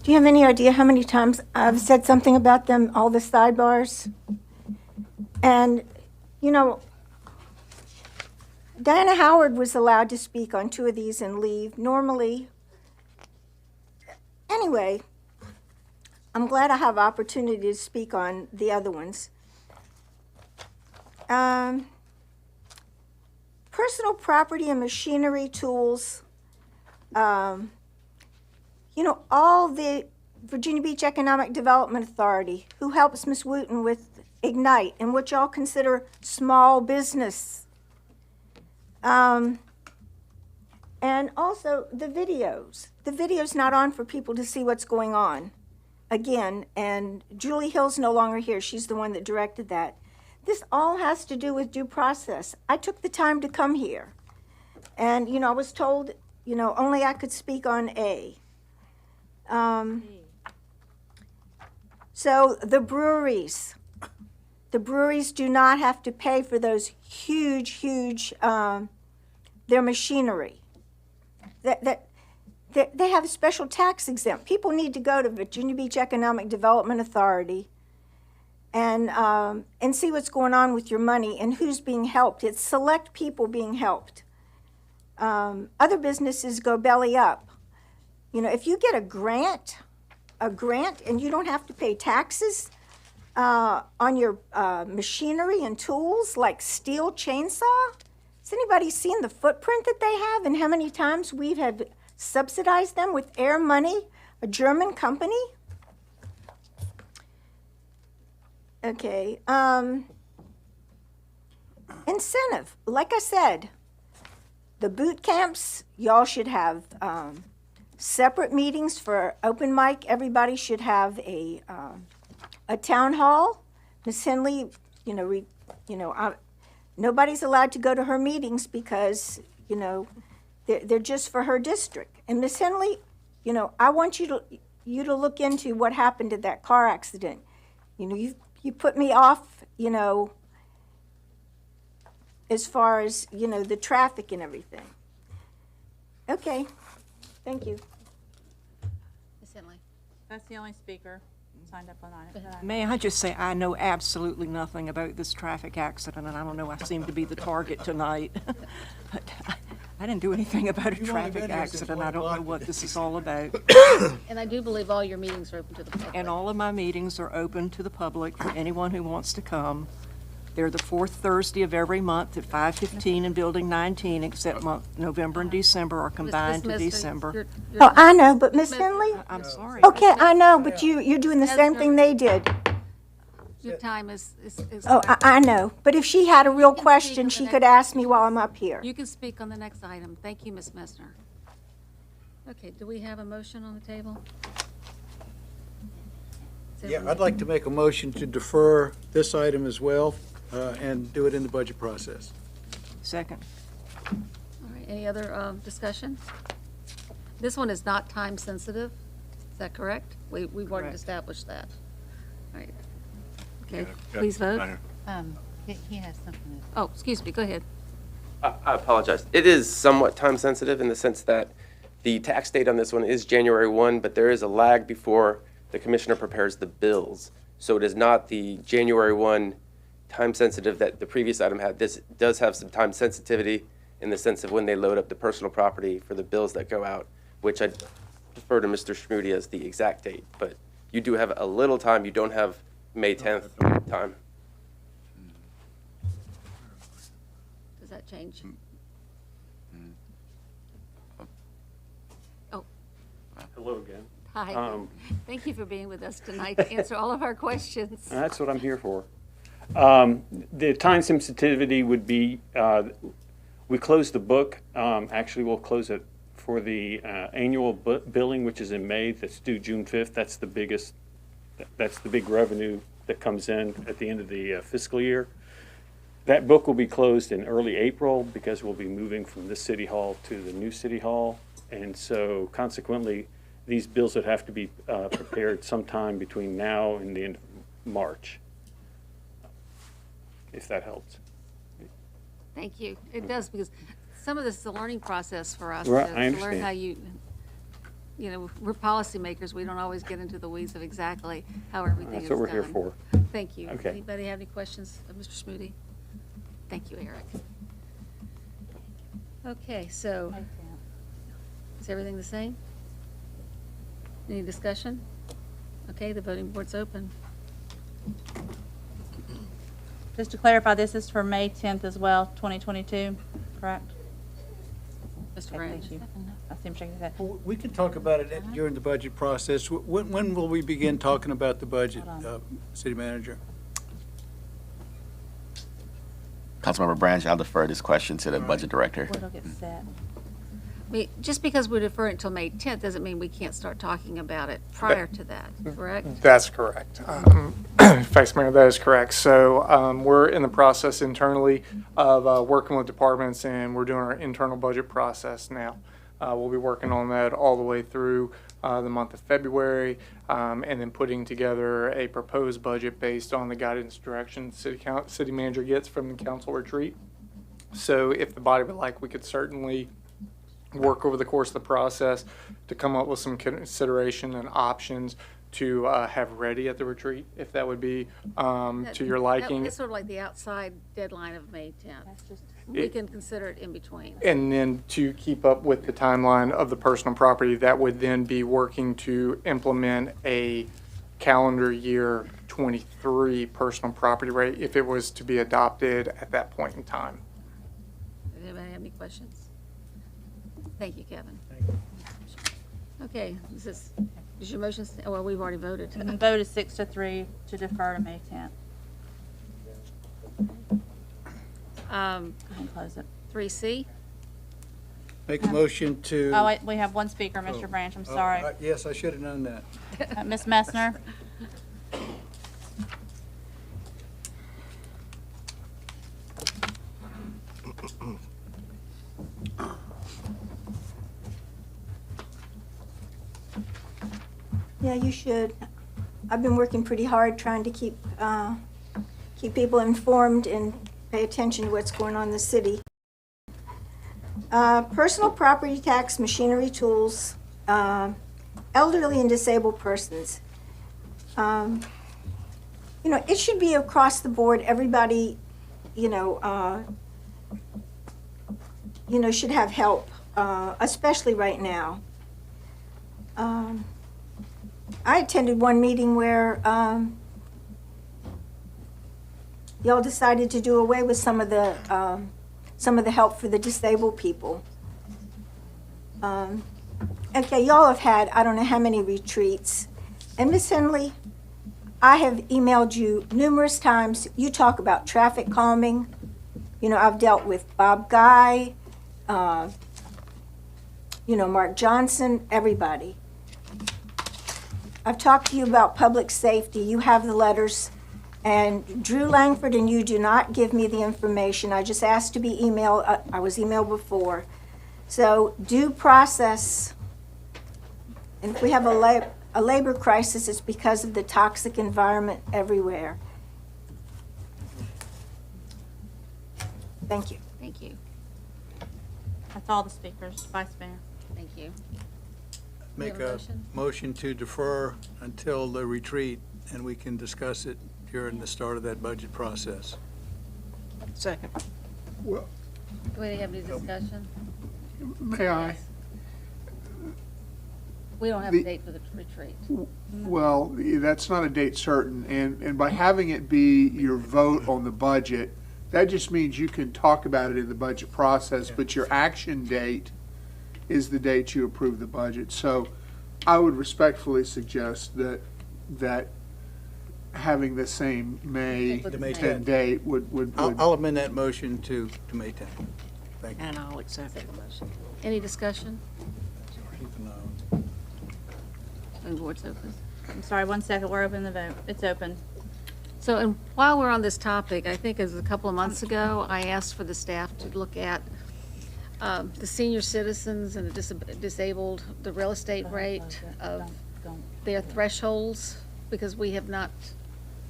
do you have any idea how many times I've said something about them, all the sidebars? And, you know, Diana Howard was allowed to speak on 2 of these and leave. Normally, anyway, I'm glad I have opportunity to speak on the other ones. Personal property and machinery tools, you know, all the Virginia Beach Economic Development Authority, who helps Ms. Wooten with Ignite, and what y'all consider small business. And also the videos. The video's not on for people to see what's going on. Again, and Julie Hill's no longer here. She's the one that directed that. This all has to do with due process. I took the time to come here. And, you know, I was told, you know, only I could speak on A. So the breweries do not have to pay for those huge, their machinery. They have a special tax exempt. People need to go to Virginia Beach Economic Development Authority and see what's going on with your money and who's being helped. It's select people being helped. Other businesses go belly up. You know, if you get a grant and you don't have to pay taxes on your machinery and tools like steel chainsaw, has anybody seen the footprint that they have and how many times we have subsidized them with air money, a German company? Okay, incentive. Like I said, the boot camps, y'all should have separate meetings for open mic. Everybody should have a town hall. Ms. Henley, nobody's allowed to go to her meetings because, you know, they're just for her district. And Ms. Henley, you know, I want you to look into what happened at that car accident. You know, you put me off, you know, as far as, you know, the traffic and everything. Okay, thank you. Ms. Henley. That's the only speaker signed up on it. May I just say, I know absolutely nothing about this traffic accident, and I don't know, I seem to be the target tonight. But I didn't do anything about a traffic accident. I don't know what this is all about. And I do believe all your meetings are open to the public. And all of my meetings are open to the public for anyone who wants to come. They're the fourth Thursday of every month at 5:15 in Building 19, except November and December are combined to Ms. December. You're- Oh, I know, but Ms. Henley? I'm sorry. Okay, I know, but you're doing the same thing they did. Your time is. Oh, I know, but if she had a real question, she could ask me while I'm up here. You can speak on the next item. Thank you, Ms. Messner. Okay, do we have a motion on the table? Yeah, I'd like to make a motion to defer this item as well, and do it in the budget process. Second. All right, any other discussion? This one is not time sensitive, is that correct? We've already Correct. established that. All right. Okay, please vote. He has something. Oh, excuse me, go ahead. I apologize. It is somewhat time sensitive in the sense that the tax date on this one is January 1, but there is a lag before the commissioner prepares the bills. So it is not the January 1 time sensitive that the previous item had. This does have some time sensitivity in the sense of when they load up the personal property for the bills that go out, which I defer to Mr. Schmoody as the exact date. But you do have a little time. You don't have May 10th time. Does that change? Oh, Hello again. hi. Thank you for being with us tonight to answer all of our questions. That's what I'm here for. The time sensitivity would be, we close the book, actually we'll close it for the annual billing, which is in May, that's due June 5th. That's the biggest, that's the big revenue that comes in at the end of the fiscal year. That book will be closed in early April because we'll be moving from this city hall to the new city hall. And so consequently, these bills would have to be prepared sometime between now and the end of March, if that helps. Thank you. It does, because some of this is a learning process for us Right, to I learn understand. how you, you know, we're policymakers, we don't always get into the weeds of exactly how everything is That's what we're here done. for. Thank you. Okay. Anybody have any questions of Mr. Smoody? Thank you, Eric. Okay, so, is everything the same? Any discussion? Okay, the voting board's open. Just to clarify, this is for May 10th as well, 2022, correct? Mr. Okay, Branch? thank you. I see him shaking his head. Well, we can talk about it during the budget process. When will we begin talking about the budget, Hold on. City Manager? Councilmember Branch, I'll defer this question to the budget director. What'll get set? I mean, just because we're deferring until May 10th doesn't mean we can't start talking about it prior to that, correct? That's correct. Vice Mayor, that is correct. So we're in the process internally of working with departments, and we're doing our internal budget process now. We'll be working on that all the way through the month of February, and then putting together a proposed budget based on the guidance direction city manager gets from the council retreat. So if the body would like, we could certainly work over the course of the process to come up with some consideration and options to have ready at the retreat, if that would be to your liking. That's sort of like the outside deadline of May 10th. We It- can consider it in between. And then to keep up with the timeline of the personal property, that would then be working to implement a calendar year 23 personal property rate if it was to be adopted at that point in time. Does anybody have any questions? Thank you, Kevin. Okay, is your motion, well, we've already voted. And the vote is 6-3 to defer to May 10th. Go ahead and close it. 3C, Make a motion to. Oh, wait, we have one speaker, Mr. Branch, I'm sorry. Yes, I should have known that. Ms. Messner? Yeah, you should. I've been working pretty hard trying to keep people informed and pay attention to what's going on in the city. Personal property tax, machinery, tools, elderly and disabled persons. You know, it should be across the board. Everybody, should have help, especially right now. I attended one meeting where y'all decided to do away with some of the help for the disabled people. Okay, y'all have had I don't know how many retreats, and Miss Henley, I have emailed you numerous times. You talk about traffic calming. You know, I've dealt with Bob Guy, Mark Johnson, everybody. I've talked to you about public safety. You have the letters. And Drew Langford and you do not give me the information. I just asked to be emailed. I was emailed before. So due process, and if we have a labor crisis, it's because of the toxic environment everywhere. Thank you. thank you, That's all the speakers. Vice Mayor. thank you. Make have a a motion? motion to defer until the retreat, and we can discuss it during the start of that budget process. Second. Well, Do we have any discussion? May I? We don't have a date for the retreat. Well, that's not a date certain, and by having it be your vote on the budget, that just means you can talk about it in the budget process, but your action date is the date you approve the budget. So I would respectfully suggest that having the same May The May 10 10th. date would. I'll amend that motion to May 10th. Thank you. And I'll accept it. Any discussion? Keep an eye on Voting board's open. I'm sorry, 1 second. We're opening the vote. It's open. So, and while we're on this topic, I think it was a couple of months ago, I asked for the staff to look at the senior citizens and the disabled, the real estate rate of their thresholds, because we have not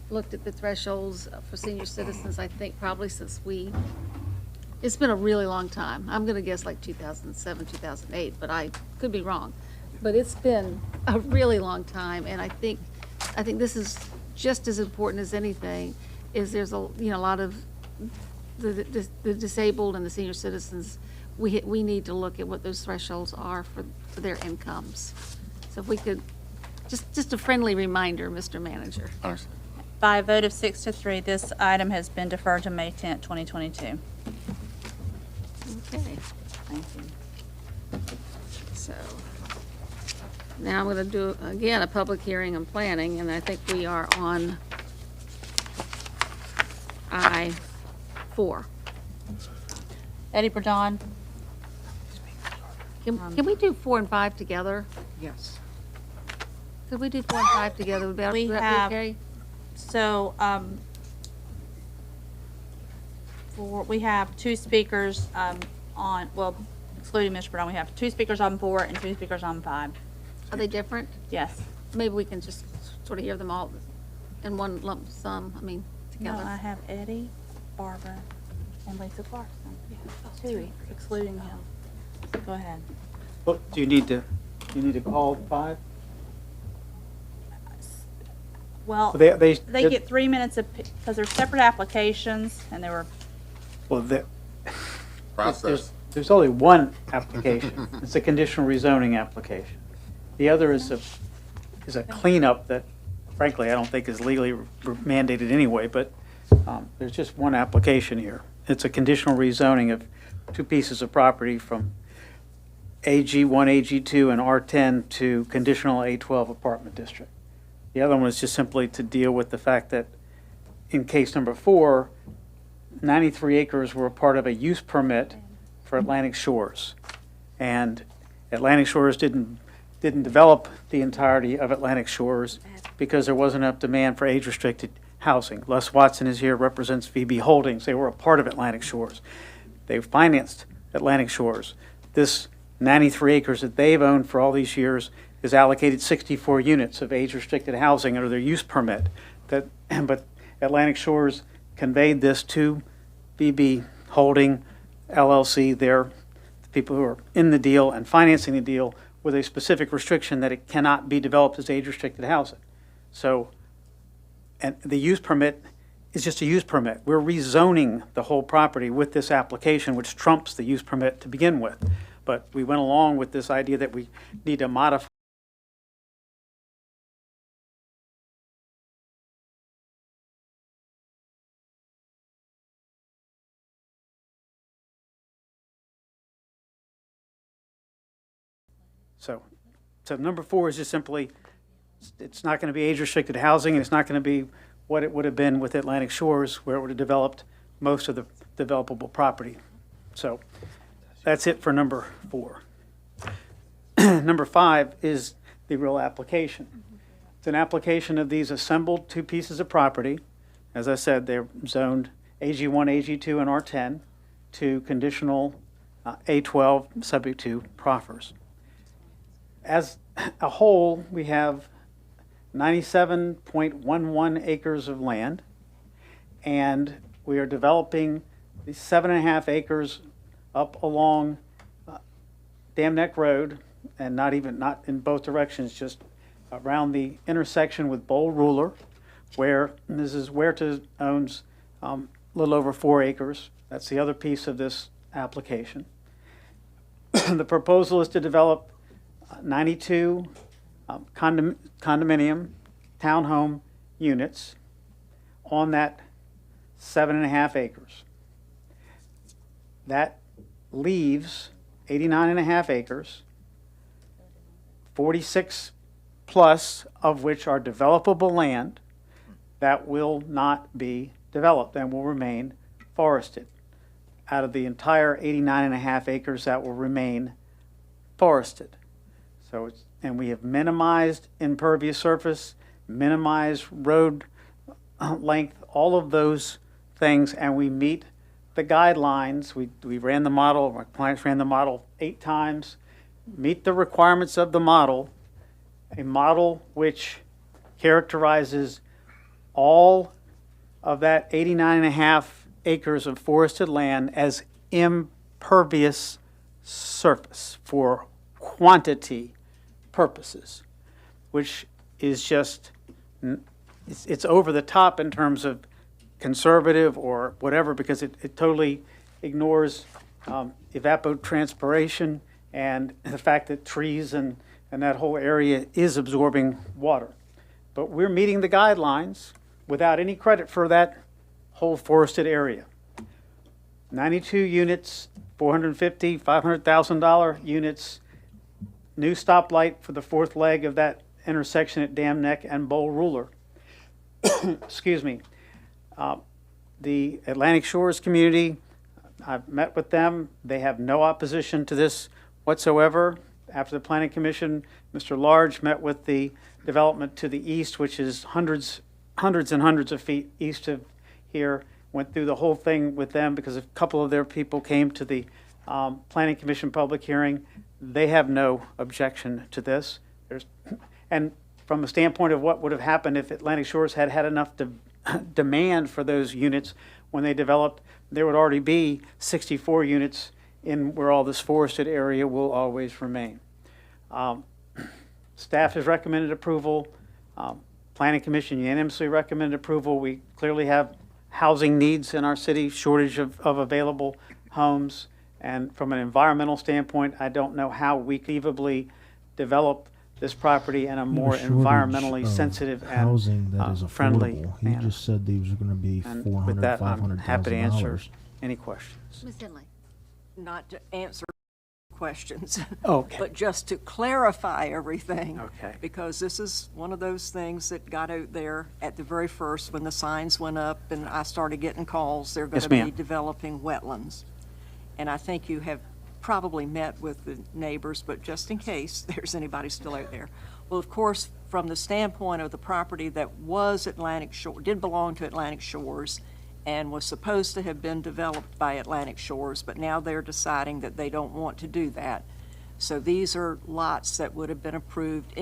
looked at the thresholds for senior citizens, I think probably since it's been a really long time. I'm going to guess like 2007, 2008, but I could be wrong. but it's been a really long time, and I think this is just as important as anything, is there's a lot of the disabled and the senior citizens, we need to look at what those thresholds are for their incomes. So if we could, just a friendly reminder, Mr. Manager. By a vote of 6-3, this item has been deferred to May 10th, 2022. Okay. Thank you. So now I'm going to do, again, a public hearing on planning, and I think we are on I-4. Eddie Burdon? Can we do 4 and 5 together? Yes. Could we do 4 and 5 together? Would that be okay? So, we have 2 speakers on, well, excluding Mr. Burdon, we have 2 speakers on 4 and 2 speakers on 5. Are they different? Yes. Maybe we can just sort of hear them all in one lump sum, No, together. I have Eddie, Barbara, and Lisa Clarkson. 2, excluding him. Go ahead. Well, do you need to call 5? Well, They they get 3 minutes because they're separate applications, and they were, Well, Process. there's only one application. It's a conditional rezoning application. The other is a cleanup that, frankly, I don't think is legally mandated anyway, but there's just one application here. It's a conditional rezoning of 2 pieces of property from AG1, AG2, and R10 to conditional A12 apartment district. The other one is just simply to deal with the fact that in case number 4, 93 acres were a part of a use permit for Atlantic Shores. And Atlantic Shores didn't develop the entirety of Atlantic Shores because there wasn't enough demand for age-restricted housing. Les Watson is here, represents VB Holdings. They were a part of Atlantic Shores. They financed Atlantic Shores. This 93 acres that they've owned for all these years is allocated 64 units of age-restricted housing under their use permit. But Atlantic Shores conveyed this to VB Holding LLC. They're the people who are in the deal and financing the deal with a specific restriction that it cannot be developed as age-restricted housing. So, and the use permit is just a use permit. We're rezoning the whole property with this application, which trumps the use permit to begin with. But we went along with this idea that we need to modify So number 4 is just simply, it's not going to be age-restricted housing, and it's not going to be what it would have been with Atlantic Shores, where it would have developed most of the developable property. So that's it for number 4. Number 5 is the real application. It's an application of these assembled 2 pieces of property. As I said, they're zoned AG1, AG2, and R10 to conditional A12, subject to proffers. As a whole, we have 97.11 acres of land, and we are developing the 7.5 acres up along Dam Neck Road, and not in both directions, just around the intersection with Bowl Ruler, where Mrs. Huerta owns a little over 4 acres. That's the other piece of this application. The proposal is to develop 92 condominium townhome units on that 7.5 acres. That leaves 89.5 acres, 46 plus of which are developable land that will not be developed and will remain forested. Out of the entire 89.5 acres that will remain forested. So and we have minimized impervious surface, minimized road length, all of those things, and we meet the guidelines. We ran the model, our clients ran the model 8 times, meet the requirements of the model, a model which characterizes all of that 89.5 acres of forested land as impervious surface for quantity purposes, which is just, it's over the top in terms of conservative or whatever, because it totally ignores evapotranspiration and the fact that trees and that whole area is absorbing water. But we're meeting the guidelines without any credit for that whole forested area. 92 units, $450,000, $500,000 units, new stoplight for the fourth leg of that intersection at Dam Neck and Bowl Ruler. Excuse me. The Atlantic Shores community, I've met with them. They have no opposition to this whatsoever. After the Planning Commission, Mr. Large met with the development to the east, which is hundreds and hundreds of feet east of here, went through the whole thing with them because a couple of their people came to the Planning Commission public hearing. They have no objection to this. And from a standpoint of what would have happened if Atlantic Shores had had enough demand for those units when they developed, there would already be 64 units in where all this forested area will always remain. Staff has recommended approval. Planning Commission unanimously recommended approval. We clearly have housing needs in our city, shortage of available homes. And from an environmental standpoint, I don't know how we conceivably develop this property in a more environmentally sensitive and housing that is friendly affordable. He manner. just said these are going to be And $400,000, with that, I'm happy to answer $500,000. any questions. Ms. Henley? Not to answer questions. Okay. But just to clarify everything. Okay. Because this is one of those things that got out there at the very first when the signs went up and I started getting calls, they're going Yes, to be ma'am. developing wetlands. And I think you have probably met with the neighbors, but just in case there's anybody still out there. Well, of course, from the standpoint of the property that was Atlantic Shore, did belong to Atlantic Shores and was supposed to have been developed by Atlantic Shores, but now they're deciding that they don't want to do that. So these are lots that would have been approved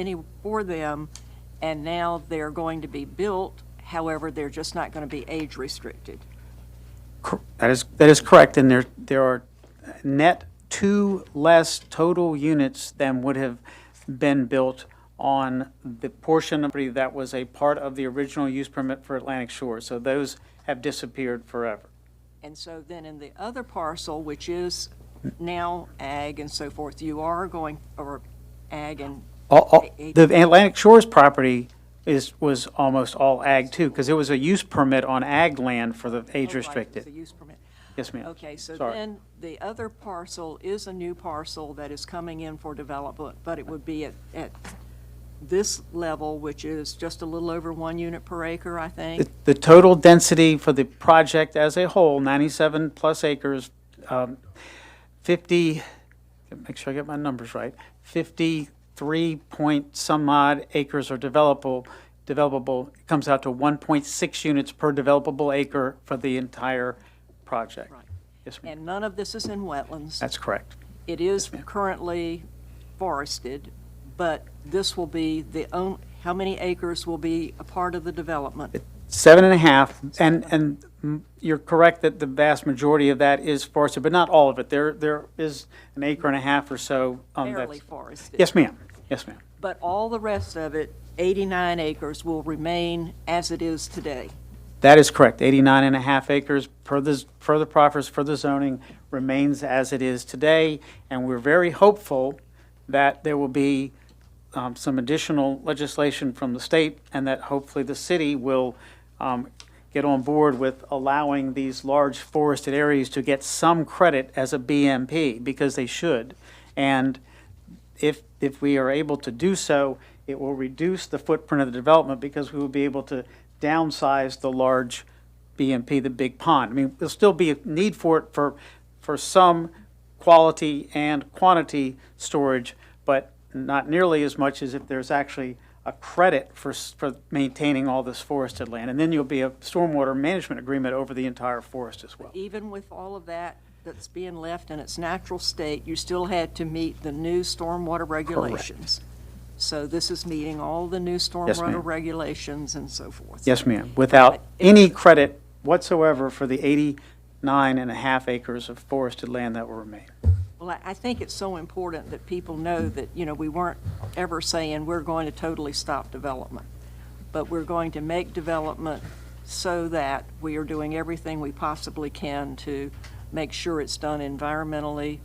for them, and now they're going to be built. However, they're just not going to be age restricted. That is correct, and there are net 2 less total units than would have been built on the portion of property that was a part of the original use permit for Atlantic Shore. So those have disappeared forever. And so then in the other parcel, which is now ag and so forth, you are going, or ag and. The Atlantic Shores property was almost all ag too, because it was a use permit on ag land for the age restricted. Right, it's a use permit. Yes, ma'am. Okay, so Sorry. then the other parcel is a new parcel that is coming in for development, but it would be at this level, which is just a little over 1 unit per acre, I think. The total density for the project as a whole, 97 plus acres, 50, make sure I get my numbers right, 53 point some odd acres are developable. It comes out to 1.6 units per developable acre for the entire project. Right. Yes, ma'am. And none of this is in wetlands. That's correct. It is currently forested, but this will be how many acres will be a part of the development? 7.5, and you're correct that the vast majority of that is forested, but not all of it. There is an acre and a half or so. Barely forested. Yes, ma'am. Yes, ma'am. But all the rest of it, 89 acres, will remain as it is today. That is correct. 89.5 acres per the proffers for the zoning remains as it is today, and we're very hopeful that there will be some additional legislation from the state, and that hopefully the city will get on board with allowing these large forested areas to get some credit as a BMP, because they should. And if we are able to do so, it will reduce the footprint of the development, because we will be able to downsize the large BMP, the big pond. I mean, there'll still be a need for it for some quality and quantity storage, but not nearly as much as if there's actually a credit for maintaining all this forested land. And then you'll be a stormwater management agreement over the entire forest as well. Even with all of that's being left in its natural state, you still had to meet the new stormwater regulations. So this is meeting all the new stormwater ma'am. regulations and so forth. Yes, ma'am, without any credit whatsoever for the 89.5 acres of forested land that will remain. Well, I think it's so important that people know that, we weren't ever saying we're going to totally stop development, but we're going to make development so that we are doing everything we possibly can to make sure it's done environmentally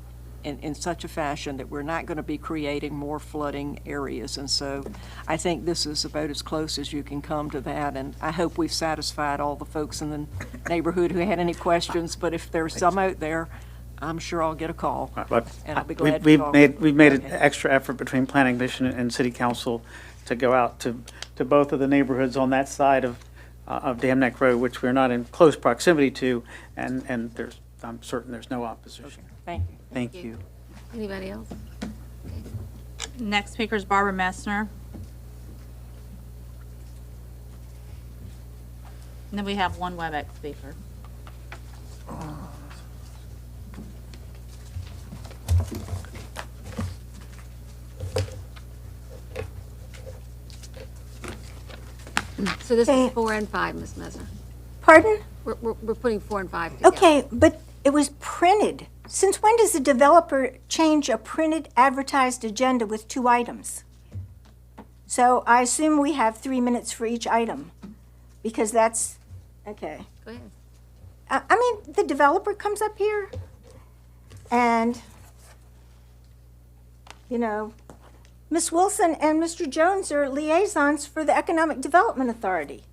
in such a fashion that we're not going to be creating more flooding areas. And so I think this is about as close as you can come to that, and I hope we've satisfied all the folks in the neighborhood who had any questions, but if there's some out there, I'm sure I'll get a call, and I'll be glad to talk. We've made an Okay. extra effort between Planning Commission and City Council to go out to both of the neighborhoods on that side of Dam Neck Road, which we're not in close proximity to, and I'm certain there's no opposition. Thank you. Thank you. Anybody else? Next speaker is Barbara Messner. And then we have one WebEx speaker. So this Okay. is 4 and 5, Ms. Messer. Pardon? We're putting 4 and 5 together. Okay, but it was printed. Since when does the developer change a printed advertised agenda with 2 items? So I assume we have 3 minutes for each item, because that's, okay. Go ahead. I mean, the developer comes up here and, Ms. Wilson and Mr. Jones are liaisons for the Economic Development Authority.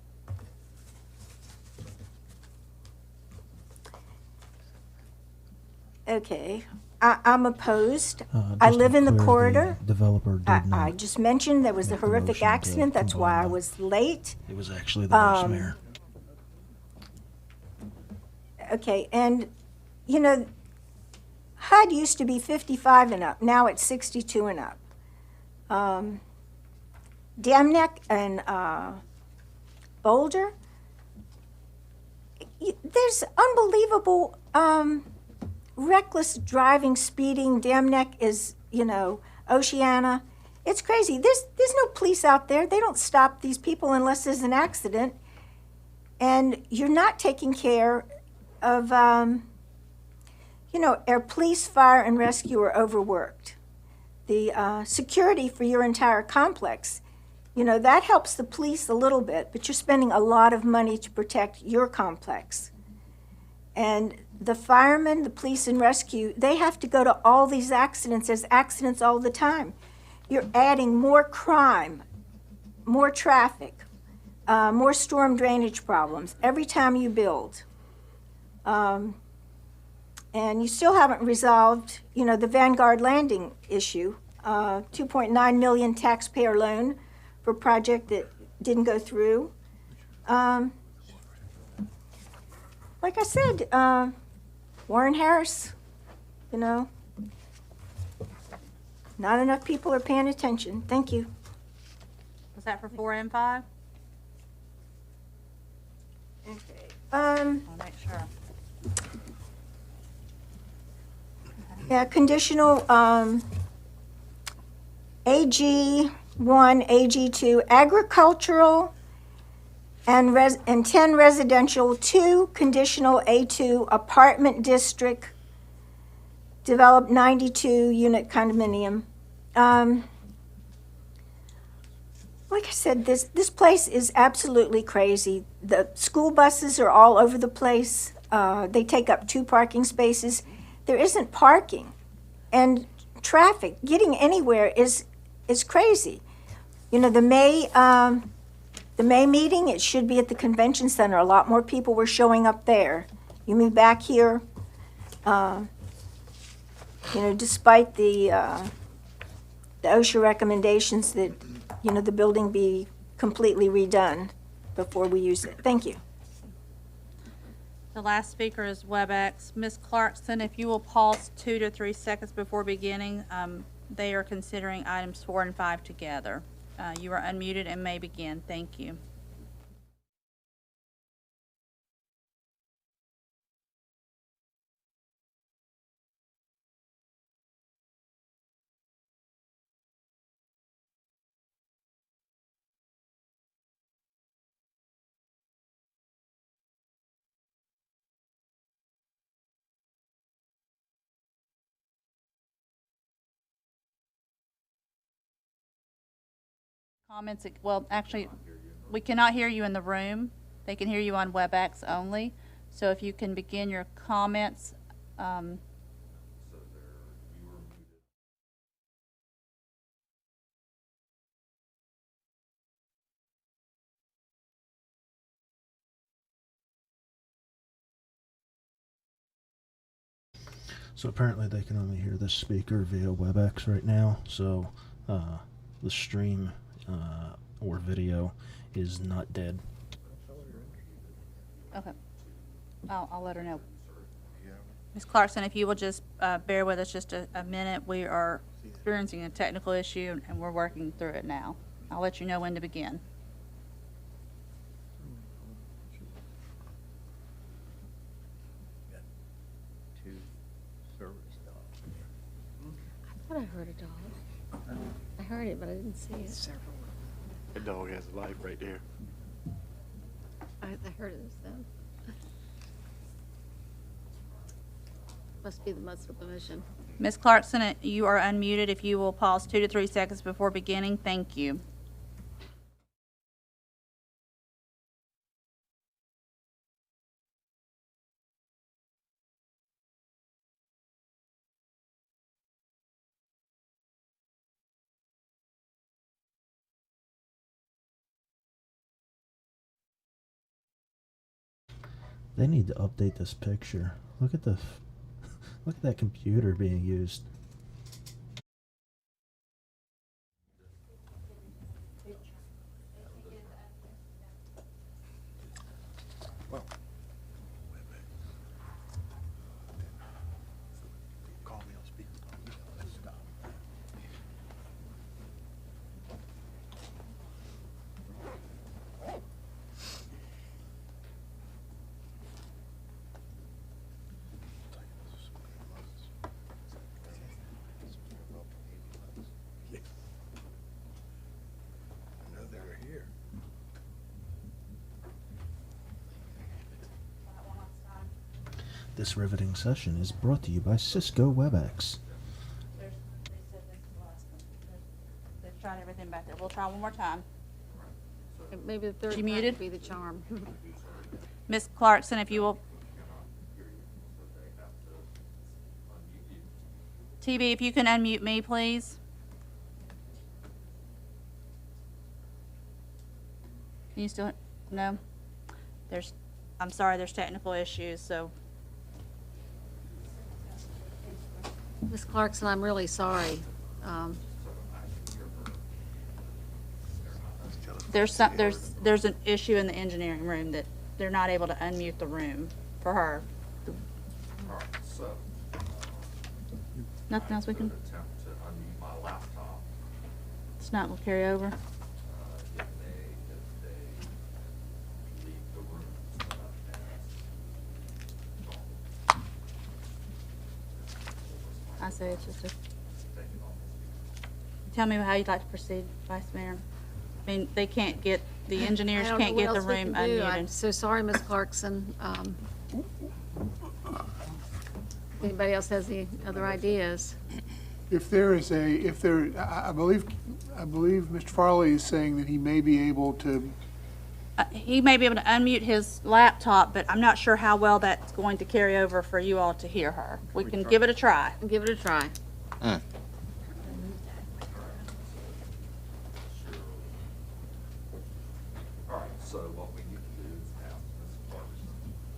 Okay, I'm opposed. I Just to live in the be clear, corridor. Developer did I not. just mentioned there was a make the horrific motion to accident, that's why I combine them. was late. It was actually the vice mayor. Okay, and, HUD used to be 55 and up, now it's 62 and up. Dam Neck and Boulder, there's unbelievable reckless driving, speeding. Dam Neck is, Oceana. It's crazy. There's no police out there. They don't stop these people unless there's an accident. And you're not taking care of, our police, fire, and rescue are overworked. The security for your entire complex, that helps the police a little bit, but you're spending a lot of money to protect your complex. And the firemen, the police and rescue, they have to go to all these accidents. There's accidents all the time. You're adding more crime, more traffic, more storm drainage problems every time you build. And you still haven't resolved, the Vanguard Landing issue, $2.9 million taxpayer loan for a project that didn't go through. Like I said, Warren Harris, not enough people are paying attention. Thank you. Was that for 4 and 5? Okay. I'll make sure. Yeah, conditional, AG1, AG2, agricultural, and 10 residential, 2 conditional A2 apartment district, developed 92 unit condominium. Like I said, this place is absolutely crazy. The school buses are all over the place. They take up 2 parking spaces. There isn't parking, and traffic, getting anywhere is crazy. The May meeting, it should be at the convention center. A lot more people were showing up there. You move back here, despite the OSHA recommendations that, the building be completely redone before we use it. Thank you. The last speaker is WebEx. Ms. Clarkson, if you will pause 2 to 3 seconds before beginning, they are considering items 4 and 5 together. You are unmuted and may begin. Thank you. Comments, well, actually, we cannot hear you in the room. They can hear you on WebEx only. So if you can begin your comments, So apparently they can only hear this speaker via WebEx right now. So the stream or video is not dead. okay. I'll let her know. Ms. Clarkson, if you will just bear with us just a minute. We are experiencing a technical issue, and we're working through it now. I'll let you know when to begin. I thought I heard a dog. I heard it, but I didn't see it. The dog has a life right there. I heard it was them. Must be the muster permission. Ms. Clarkson, you are unmuted. If you will pause 2 to 3 seconds before beginning, thank you. They need to update this picture. Look at the, look at that computer being used. This riveting session is brought to you by Cisco WebEx. They've tried everything back there. We'll try one more time. Maybe the third You time muted? would be the charm. Ms. Clarkson, if you will. TB, if you can unmute me, please. Can you still, no? I'm sorry, there's technical issues, so. Ms. Clarkson, I'm really sorry. There's an issue in the engineering room that they're not able to unmute the room for her. Nothing else we can? Attempt to unmute my laptop. It's not gonna carry over. If they leave the room. I say it's just a. Tell me how you'd like to proceed, Vice Mayor. I mean, they can't get, the engineers can't get the room unmuted. I'm so sorry, Ms. Clarkson. Anybody else has any other ideas? If there is I believe Mr. Farley is saying that he may be able to. He may be able to unmute his laptop, but I'm not sure how well that's going to carry over for you all to hear her. We can give it a try. Give it a try. All right, so what we need to do is ask Ms. Clarkson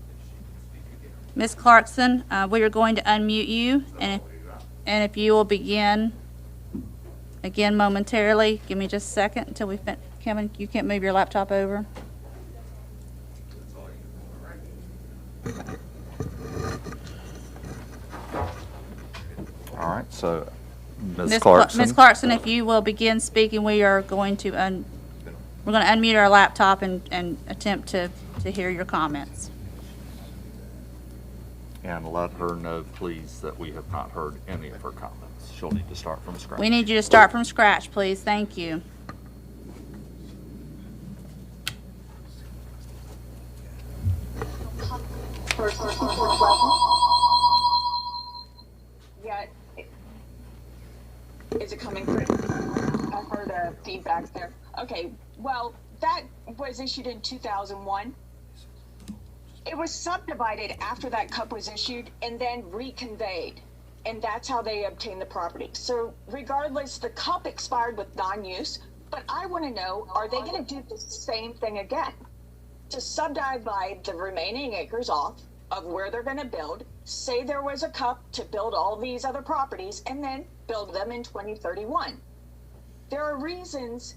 if she can speak again. Ms. Clarkson, we are going to unmute you, and if you will begin again momentarily. Give me just a second until we fin, Kevin, you can't move your laptop over. All right, so Ms. Clarkson, if you will begin speaking, we are going to we're going to unmute our laptop and attempt to hear your comments. And let her know, please, that we have not heard any of her comments. She'll need to start from scratch. We need you to start from scratch, please. Thank you. Yeah, is it coming through? I heard feedback there. Okay, well, that was issued in 2001. It was subdivided after that cup was issued and then reconveyed. And that's how they obtained the property. So regardless, the cup expired with non-use, but I want to know, are they going to do the same thing again? To subdivide the remaining acres off of where they're going to build, say there was a cup to build all these other properties, and then build them in 2031. There are reasons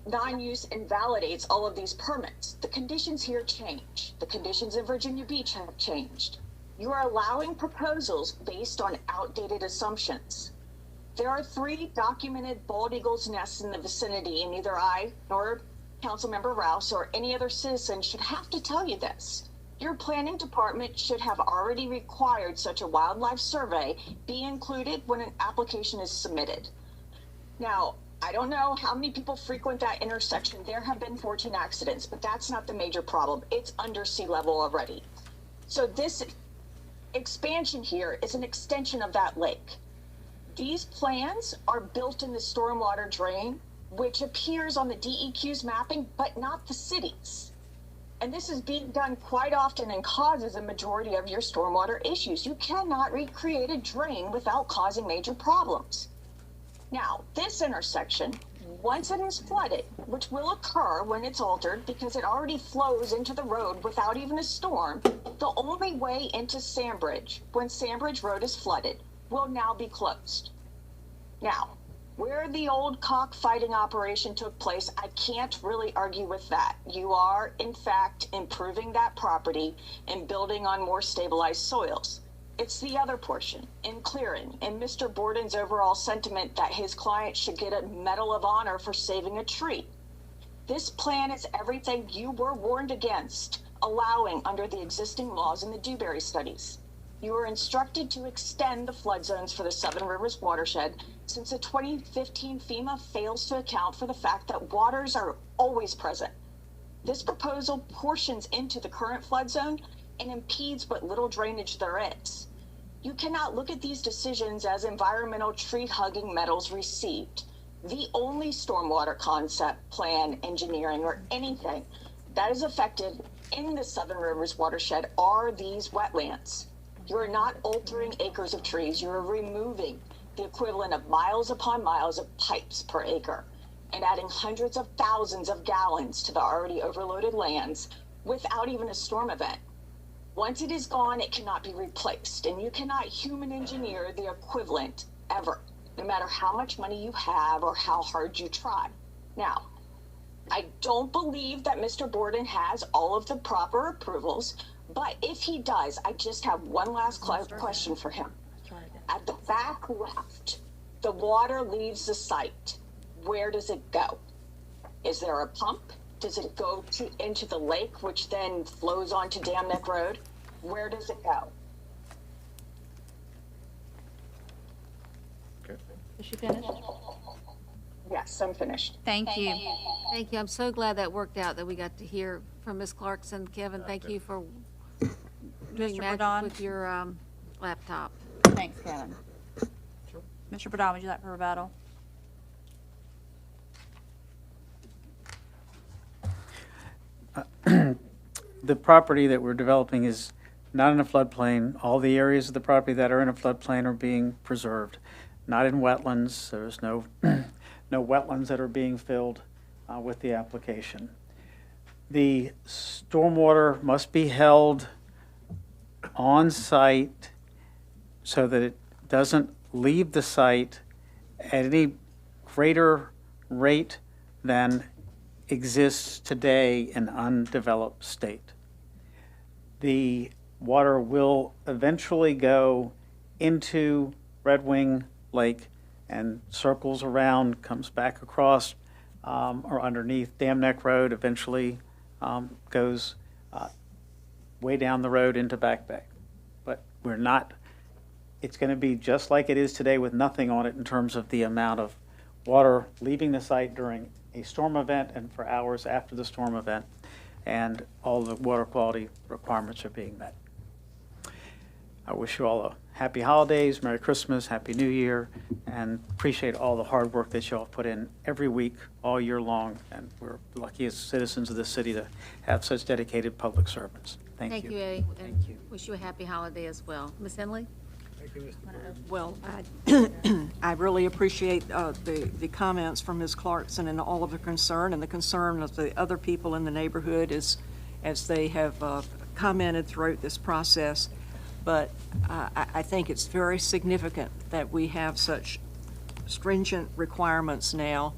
non-use invalidates all of these permits. The conditions here change. The conditions in Virginia Beach have changed. You are allowing proposals based on outdated assumptions. There are 3 documented bald eagles' nests in the vicinity, and neither I nor Councilmember Rouse or any other citizen should have to tell you this. Your planning department should have already required such a wildlife survey be included when an application is submitted. Now, I don't know how many people frequent that intersection. There have been 14 accidents, but that's not the major problem. It's under sea level already. So this expansion here is an extension of that lake. These plans are built in the stormwater drain, which appears on the DEQ's mapping, but not the city's. And this is being done quite often and causes a majority of your stormwater issues. You cannot recreate a drain without causing major problems. Now, this intersection, once it is flooded, which will occur when it's altered because it already flows into the road without even a storm, the only way into Sandbridge, when Sandbridge Road is flooded, will now be closed. Now, where the old cockfighting operation took place, I can't really argue with that. You are, in fact, improving that property and building on more stabilized soils. It's the other portion, in clearing, and Mr. Borden's overall sentiment that his client should get a Medal of Honor for saving a tree. This plan is everything you were warned against, allowing under the existing laws in the Dewberry studies. You were instructed to extend the flood zones for the Seven Rivers watershed since the 2015 FEMA fails to account for the fact that waters are always present. This proposal portions into the current flood zone and impedes what little drainage there is. You cannot look at these decisions as environmental tree-hugging medals received. The only stormwater concept, plan, engineering, or anything that is effective in the Seven Rivers watershed are these wetlands. You are not altering acres of trees. You are removing the equivalent of miles upon miles of pipes per acre and adding hundreds of thousands of gallons to the already overloaded lands without even a storm event. Once it is gone, it cannot be replaced, and you cannot human engineer the equivalent ever, no matter how much money you have or how hard you try. Now, I don't believe that Mr. Borden has all of the proper approvals, but if he does, I just have one last question for him. At the back left, the water leaves the site. Where does it go? Is there a pump? Does it go into the lake, which then flows onto Dam Neck Road? Where does it go? Is she finished? Yes, I'm finished. Thank you. Thank you. I'm so glad that worked out, that we got to hear from Ms. Clarkson. Kevin, thank you for doing Mr. magic Burdon? with your laptop. Thanks, Kevin. Mr. Burdon, would you like for rebuttal? The property that we're developing is not in a floodplain. All the areas of the property that are in a floodplain are being preserved, not in wetlands. There's no, no wetlands that are being filled with the application. The stormwater must be held on site so that it doesn't leave the site at any greater rate than exists today in undeveloped state. The water will eventually go into Red Wing Lake and circles around, comes back across or underneath Dam Neck Road, eventually goes way down the road into Back Bay. But we're not, it's going to be just like it is today with nothing on it in terms of the amount of water leaving the site during a storm event and for hours after the storm event, and all the water quality requirements are being met. I wish you all a happy holidays, Merry Christmas, Happy New Year, and appreciate all the hard work that y'all put in every week, all year long. And we're lucky as citizens of this city to have such dedicated public servants. Thank you. Thank you, Eddie. And wish you a happy holiday as well. Ms. Henley? Well, I really appreciate the comments from Ms. Clarkson and all of the concern, and the concern of the other people in the neighborhood as they have commented throughout this process. But I think it's very significant that we have such stringent requirements now,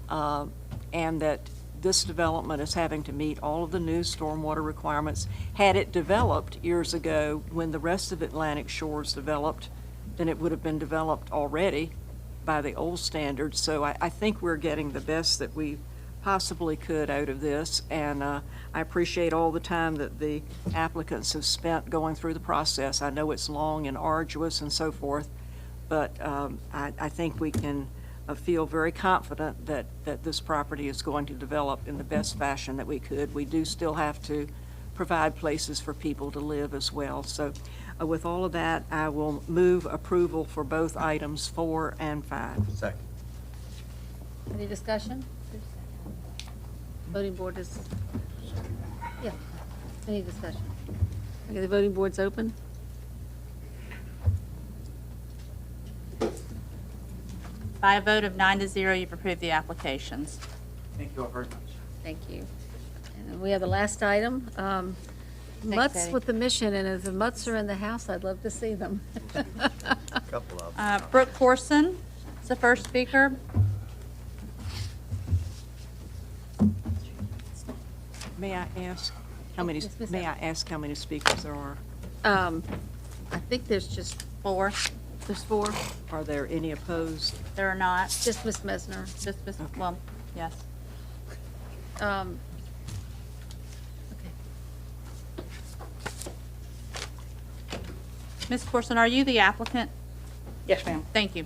and that this development is having to meet all of the new stormwater requirements. Had it developed years ago when the rest of Atlantic Shores developed, then it would have been developed already by the old standards. So I think we're getting the best that we possibly could out of this, and I appreciate all the time that the applicants have spent going through the process. I know it's long and arduous and so forth, but I think we can feel very confident that this property is going to develop in the best fashion that we could. We do still have to provide places for people to live as well. So with all of that, I will move approval for both items 4 and 5. Second. Any discussion? Voting board is, yeah, any discussion? Okay, the voting board's open. By a vote of 9-0, you've approved the applications. Thank you all very much. Thank you. And then we have the last item, Mutts Eddie. with the mission, and if the Mutts are in the house, I'd love to see them. Couple of them. Brooke Corson is the first speaker. May I ask how many, Yes, Ms. may I ask how many speakers there are? I think there's just 4. there's 4, Are there any opposed? There are not. just Ms. Mesner. Just, well, yes. Okay. Ms. Corson, are you the applicant? Yes, ma'am. Thank you.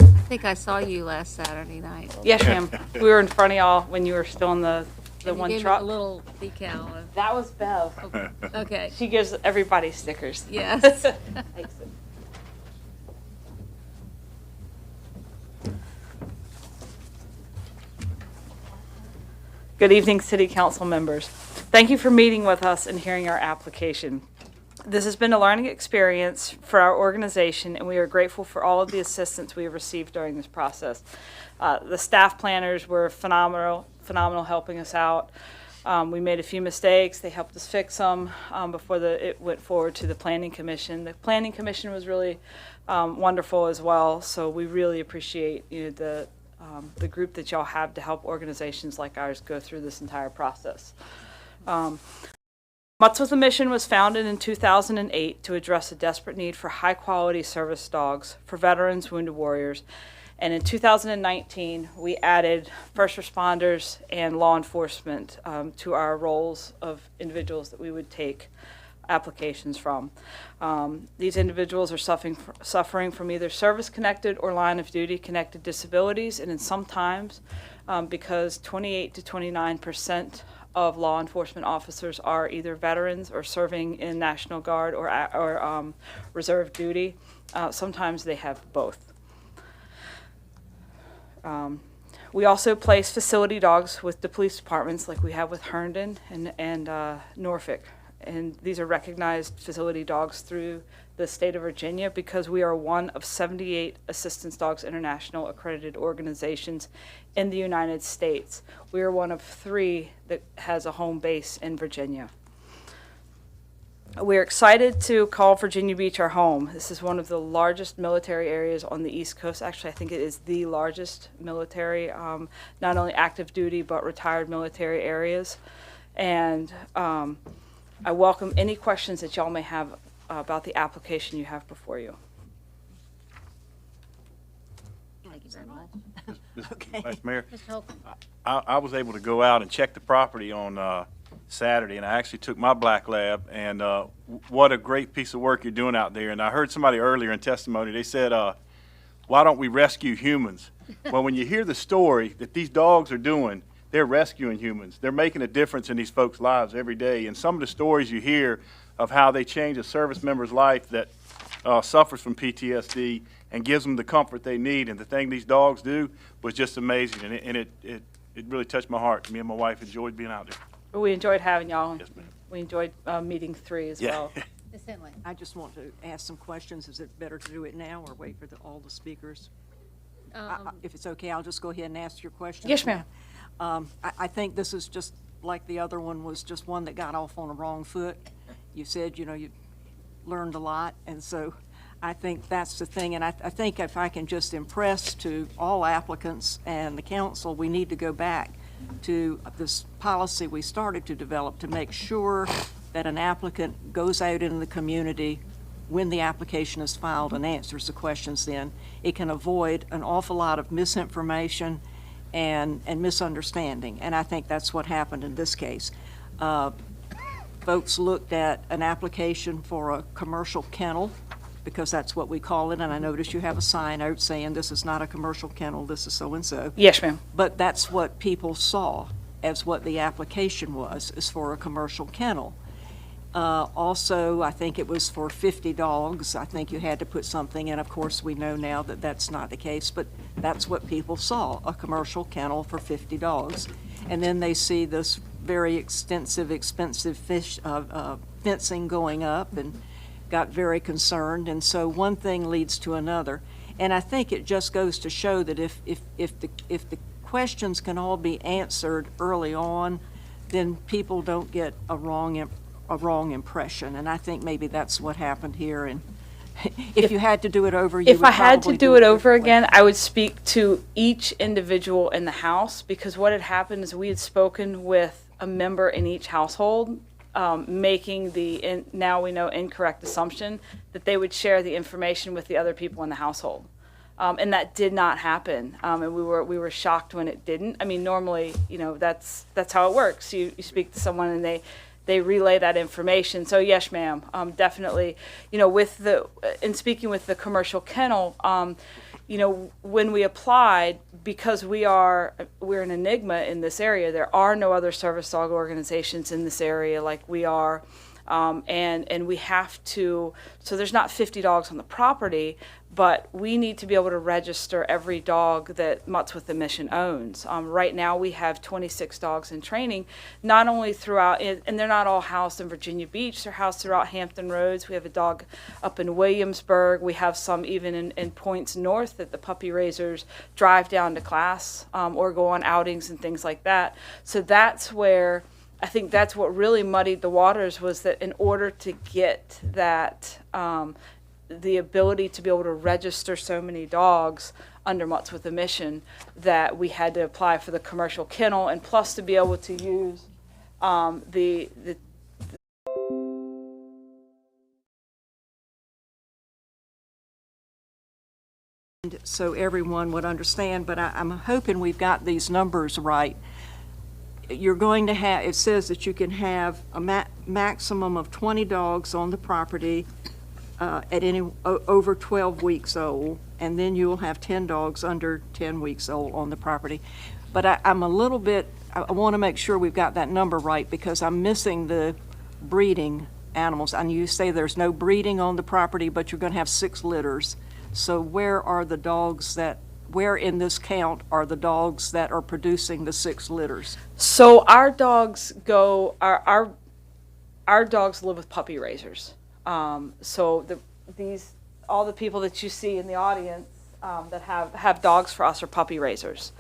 I think I saw you last Saturday night. Yes, ma'am. We were in front of y'all when you were still in the And you one gave me truck. a little decal of, That was Bev. okay, She gives everybody stickers. yes. Thanks. Good evening, City Council members. Thank you for meeting with us and hearing our application. This has been a learning experience for our organization, and we are grateful for all of the assistance we have received during this process. The staff planners were phenomenal helping us out. We made a few mistakes. They helped us fix them before it went forward to the Planning Commission. The Planning Commission was really wonderful as well, so we really appreciate the group that y'all have to help organizations like ours go through this entire process. Mutts with a Mission was founded in 2008 to address a desperate need for high-quality service dogs for veterans, wounded warriors. And in 2019, we added first responders and law enforcement to our roles of individuals that we would take applications from. These individuals are suffering from either service-connected or line-of-duty connected disabilities, and in sometimes because 28 to 29% of law enforcement officers are either veterans or serving in National Guard or reserve duty. Sometimes they have both. We also place facility dogs with the police departments like we have with Herndon and Norfolk. And these are recognized facility dogs through the state of Virginia because we are one of 78 Assistance Dogs International accredited organizations in the United States. We are one of 3 that has a home base in Virginia. We're excited to call Virginia Beach our home. This is one of the largest military areas on the East Coast. Actually, I think it is the largest military, not only active duty, but retired military areas. And I welcome any questions that y'all may have about the application you have before you. Thank you very much. Okay. Vice Mayor, Mr. Holcomb. I was able to go out and check the property on Saturday, and I actually took my black lab, and what a great piece of work you're doing out there. And I heard somebody earlier in testimony, they said, why don't we rescue humans? Well, when you hear the story that these dogs are doing, they're rescuing humans. They're making a difference in these folks' lives every day. And some of the stories you hear of how they change a service member's life that suffers from PTSD and gives them the comfort they need. And the thing these dogs do was just amazing, and it really touched my heart. Me and my wife enjoyed being out there. We enjoyed having y'all. Yes, ma'am. We enjoyed meeting 3 as well. Ms. Henley. I just want to ask some questions. Is it better to do it now or wait for all the speakers? If it's okay, I'll just go ahead and ask your questions. Yes, ma'am. I think this is just like the other one was just one that got off on the wrong foot. You said, you learned a lot, and so I think that's the thing. And I think if I can just impress to all applicants and the council, we need to go back to this policy we started to develop to make sure that an applicant goes out into the community when the application is filed and answers the questions then. It can avoid an awful lot of misinformation and misunderstanding, and I think that's what happened in this case. Folks looked at an application for a commercial kennel, because that's what we call it, and I notice you have a sign out saying this is not a commercial kennel, this is so-and-so. Yes, ma'am. But that's what people saw as what the application was, is for a commercial kennel. Also, I think it was for 50 dogs. I think you had to put something in. Of course, we know now that that's not the case, but that's what people saw, a commercial kennel for 50 dogs. And then they see this very expensive fencing going up and got very concerned. And so one thing leads to another. And I think it just goes to show that if the questions can all be answered early on, then people don't get a wrong impression, and I think maybe that's what happened here. And if you had to do it over, you If would I had to probably do it over differently. again, I would speak to each individual in the house, because what had happened is we had spoken with a member in each household, making the now we know incorrect assumption that they would share the information with the other people in the household. And that did not happen, and we were shocked when it didn't. I mean, normally, that's how it works. You speak to someone and they relay that information. So yes, ma'am, definitely. In speaking with the commercial kennel, when we applied, because we're an enigma in this area. There are no other service dog organizations in this area like we are. And we have to, so there's not 50 dogs on the property, but we need to be able to register every dog that Mutts with a Mission owns. Right now we have 26 dogs in training, not only throughout, and they're not all housed in Virginia Beach, they're housed throughout Hampton Roads. We have a dog up in Williamsburg. We have some even in points north that the puppy raisers drive down to class or go on outings and things like that. So that's where, I think that's what really muddied the waters, was that in order to get that, the ability to be able to register so many dogs under Mutts with a Mission, that we had to apply for the commercial kennel, and plus to be able to use the so everyone would understand, but I'm hoping we've got these numbers right. You're going to have, it says that you can have a maximum of 20 dogs on the property at any over 12 weeks old, and then you will have 10 dogs under 10 weeks old on the property. But I'm a little bit, I want to make sure we've got that number right, because I'm missing the breeding animals. And you say there's no breeding on the property, but you're going to have 6 litters. So where are the dogs that, where in this count are the dogs that are producing the 6 litters? So our dogs go, our dogs live with puppy raisers. So all the people that you see in the audience that have dogs for us are puppy raisers.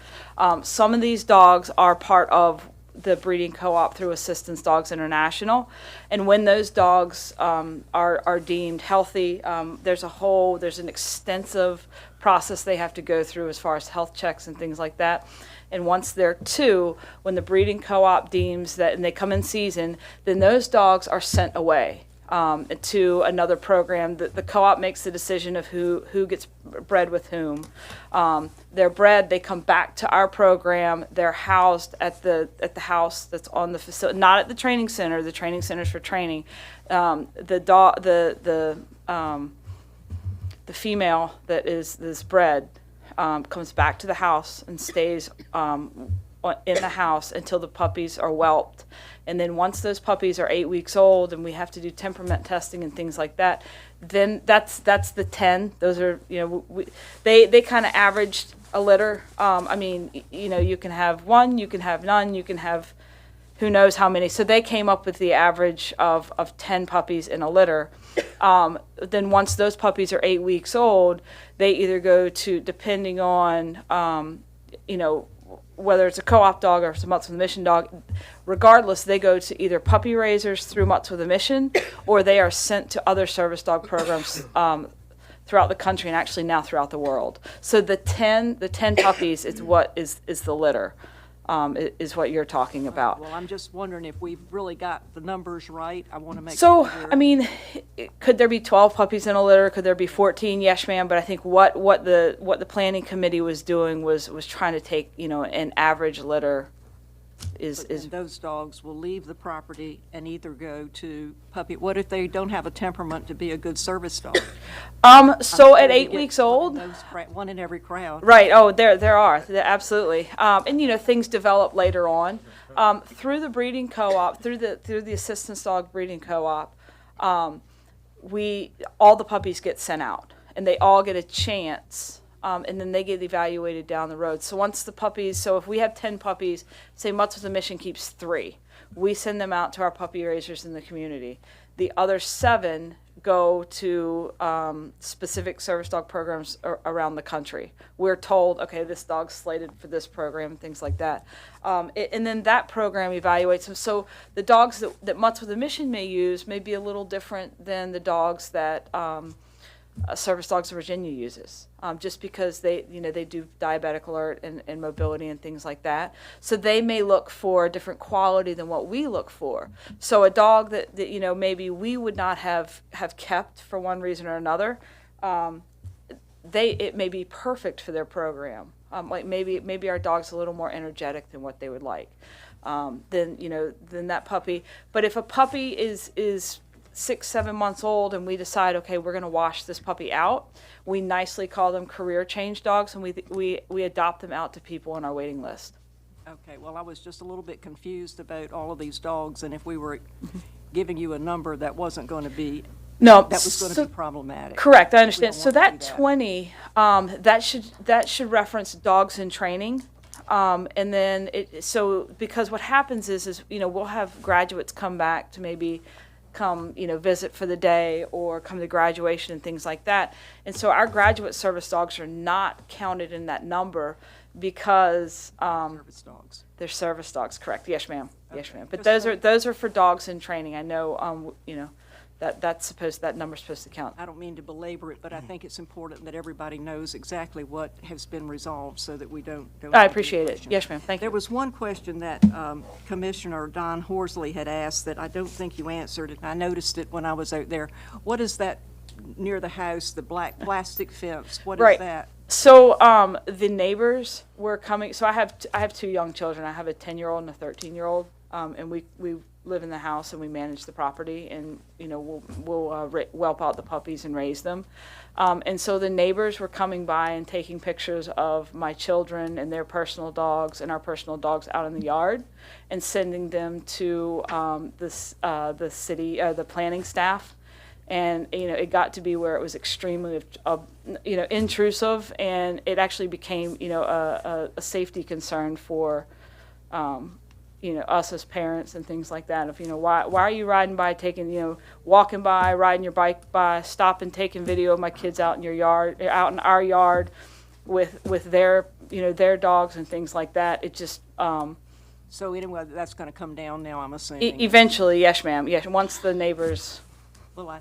Some of these dogs are part of the breeding co-op through Assistance Dogs International, and when those dogs are deemed healthy, there's an extensive process they have to go through as far as health checks and things like that. And once they're 2, when the breeding co-op deems that, and they come in season, then those dogs are sent away to another program. The co-op makes the decision of who gets bred with whom. They're bred, they come back to our program, they're housed at the house that's on the facility, not at the training center. The training center's for training. The female that is bred comes back to the house and stays in the house until the puppies are whelped. And then once those puppies are 8 weeks old and we have to do temperament testing and things like that, then that's the 10. Those are, they kind of averaged a litter. I mean, you can have one, you can have none, you can have who knows how many. So they came up with the average of 10 puppies in a litter. Then once those puppies are 8 weeks old, they either go to, depending on, whether it's a co-op dog or it's a Mutts with a Mission dog, regardless, they go to either puppy raisers through Mutts with a Mission, or they are sent to other service dog programs throughout the country and actually now throughout the world. So the 10 puppies is what is the litter, is what you're talking about. Well, I'm just wondering if we've really got the numbers right. I want to make So, sure. I mean, could there be 12 puppies in a litter? Could there be 14? Yes, ma'am. But I think what the planning committee was doing was trying to take, an average litter is those dogs will leave the property and either go to puppy. What if they don't have a temperament to be a good service dog? So at 8 weeks old, one in every crowd. right? Oh, there are. Absolutely. And things develop later on through the breeding co-op, through the assistance dog breeding co-op. All the puppies get sent out, and they all get a chance. And then they get evaluated down the road. So once the puppies, so if we have 10 puppies, say Mutts with a Mission keeps 3, we send them out to our puppy raisers in the community. The other 7 go to specific service dog programs around the country. We're told, okay, this dog's slated for this program, things like that. And then that program evaluates them. So the dogs that Mutts with a Mission may use may be a little different than the dogs that Service Dogs of Virginia uses, just because they do diabetic alert and mobility and things like that. So they may look for a different quality than what we look for. So a dog that maybe we would not have kept for one reason or another, it may be perfect for their program. Like maybe our dog's a little more energetic than what they would like. Than that puppy. But if a puppy is 6-7 months old and we decide, okay, we're going to wash this puppy out, we nicely call them career change dogs, and we adopt them out to people on our waiting list. Okay, well, I was just a little bit confused about all of these dogs, and if we were giving you a number that wasn't going to be, that was going to be problematic. Correct, I understand. So that 20, that should reference dogs in training. And then because what happens is we'll have graduates come back to maybe come visit for the day or come to graduation and things like that. And so our graduate service dogs are not counted in that number because service dogs. They're service dogs, correct? Yes, ma'am. Okay. Yes, ma'am. But those are for dogs in training. I know that number's supposed to count. I don't mean to belabor it, but I think it's important that everybody knows exactly what has been resolved so that we don't I appreciate it. Yes, ma'am. Thank you. There was one question that Commissioner Don Horsley had asked that I don't think you answered, and I noticed it when I was out there. What is that near the house, the black plastic fence? What is that? So the neighbors were coming. So I have 2 young children. I have a 10-year-old and a 13-year-old, and we live in the house and we manage the property, and we'll whelp out the puppies and raise them. And so the neighbors were coming by and taking pictures of my children and their personal dogs and our personal dogs out in the yard, and sending them to the city, the planning staff. And it got to be where it was extremely intrusive, and it actually became a safety concern for us as parents and things like that. Of why are you riding by, walking by, riding your bike by, stopping, taking video of my kids out in your yard, out in our yard, with their dogs and things like that. It just So anyway, that's going to come down now, I'm assuming. Eventually, yes, ma'am. Yes, once the neighbors. Well,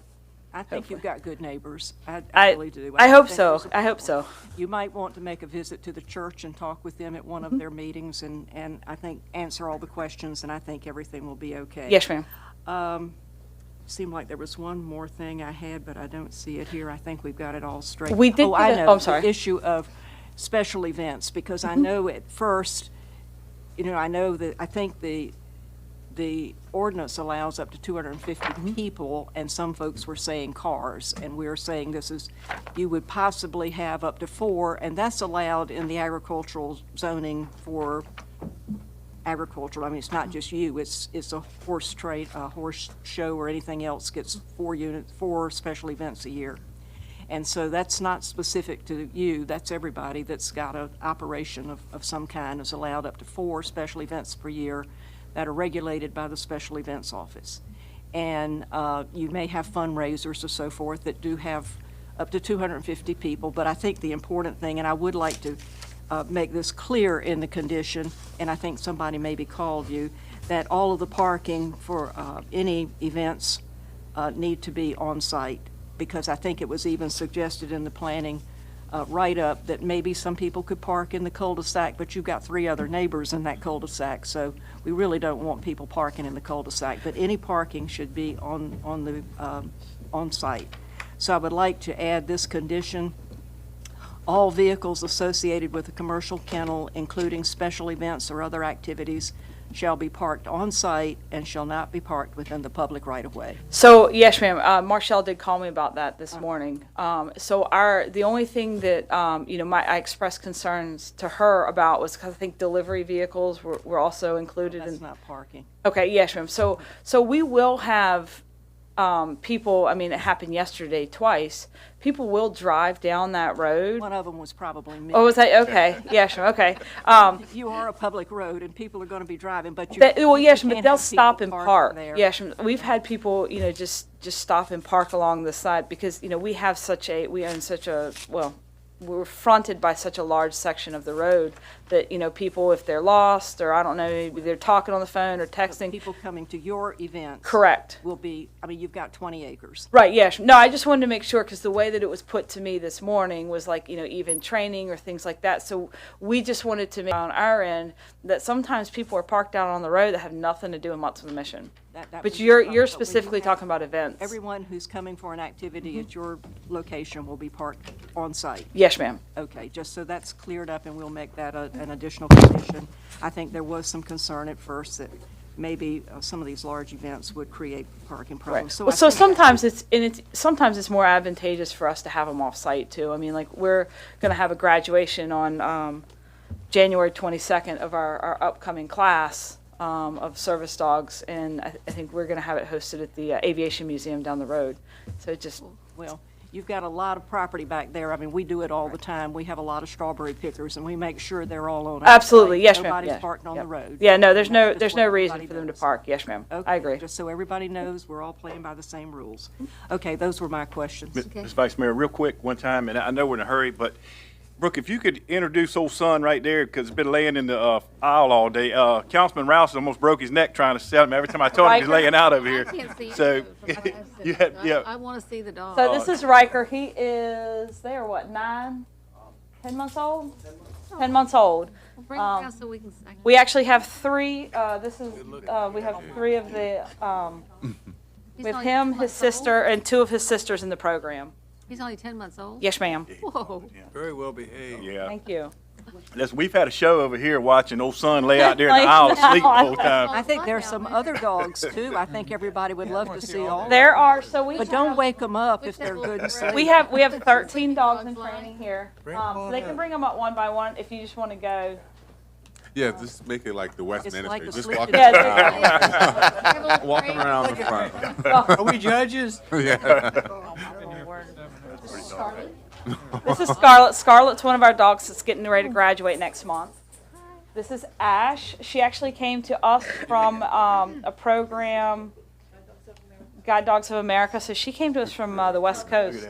I think you've got good neighbors. I really do. I hope so. I hope so. You might want to make a visit to the church and talk with them at one of their meetings, and I think answer all the questions, and I think everything will be okay. Yes, ma'am. Seemed like there was one more thing I had, but I don't see it here. I think we've got it all straight. We did. I know. I'm sorry. The issue of special events, because I know at first, I know that I think the ordinance allows up to 250 people, and some folks were saying cars, and we're saying you would possibly have up to 4, and that's allowed in the agricultural zoning for agricultural. I mean, it's not just you, it's a horse trade, a horse show or anything else gets 4 special events a year. And so that's not specific to you, that's everybody that's got an operation of some kind is allowed up to 4 special events per year that are regulated by the Special Events Office. And you may have fundraisers or so forth that do have up to 250 people, but I think the important thing, and I would like to make this clear in the condition, and I think somebody maybe called you, that all of the parking for any events need to be on site, because I think it was even suggested in the planning write-up that maybe some people could park in the cul-de-sac, but you've got 3 other neighbors in that cul-de-sac, so we really don't want people parking in the cul-de-sac, but any parking should be on site. So I would like to add this condition: all vehicles associated with a commercial kennel, including special events or other activities, shall be parked on site and shall not be parked within the public right-of-way. So, yes, ma'am, Marshall did call me about that this morning. So the only thing that, I expressed concerns to her about was, because I think delivery vehicles were also included in. That's not parking. Okay, yes, ma'am. So we will have people, I mean, it happened yesterday twice. People will drive down that road. One of them was probably me. Oh, was that? Okay, yes, ma'am, okay. You are a public road and people are going to be driving, but you. Well, yes, you but can't they'll have stop people and park park. there. Yes, we've had people, just stop and park along the side because, we have we own such a, well, we're fronted by such a large section of the road that, people, if they're lost or I don't know, maybe they're talking on the phone or texting. People coming to your event. Correct. Will be, I mean, you've got 20 acres. Right, yes. No, I just wanted to make sure because the way that it was put to me this morning was like, even training or things like that. So we just wanted to make on our end that sometimes people are parked out on the road that have nothing to do with Months of the Mission. But you're specifically talking about events. Everyone who's coming for an activity at your location will be parked on site. Yes, ma'am. Okay, just so that's cleared up and we'll make that an additional condition. I think there was some concern at first that maybe some of these large events would create parking problems. Right. So sometimes it's more advantageous for us to have them off site too. I mean, like we're going to have a graduation on January 22nd of our upcoming class of service dogs, and I think we're going to have it hosted at the Aviation Museum down the road. So it just well. You've got a lot of property back there. I mean, we do it all the time. We have a lot of strawberry pickers, and we make sure they're all on our absolutely, site. yes, ma'am. Nobody's Yeah. parked on the road. Yeah, no, there's no reason for them to park. Yes, ma'am. Okay, I agree. just so everybody knows, we're all playing by the same rules. Okay, those were my questions. Ms. Vice Mayor, real quick, one time, and I know we're in a hurry, but Brooke, if you could introduce old son right there, because he's been laying in the aisle all day. Councilman Rouse almost broke his neck trying to sell him every time I told him he's laying out over here. I can't see So, you had, yeah. I want to see the dog. So this is Riker. He is, they are what, 10 months old? 10 months old. Bring him down so we can. We actually have 3, we have 3 of the, with him, his sister, and 2 of his sisters in the program. He's only 10 months old? Yes, ma'am. Whoa. Very well behaved. Yeah. Thank you. Listen, we've had a show over here watching old son lay out there in the aisle asleep the whole time. I think there's some other dogs too. I think everybody would love to see all. There are, so we But don't wake them up if they're good and sleep. We have 13 dogs in training here. So they can bring them up one by one if you just want to go. Yeah, just make it like the West It's Ministry. like a Just sleeping walk bag. walking around the front. Are we judges? Yeah. This is Scarlett. Scarlett's one of our dogs that's getting ready to graduate next month. This is Ash. She actually came to us from a program, Guide Dogs of America. So she came to us from the West Coast,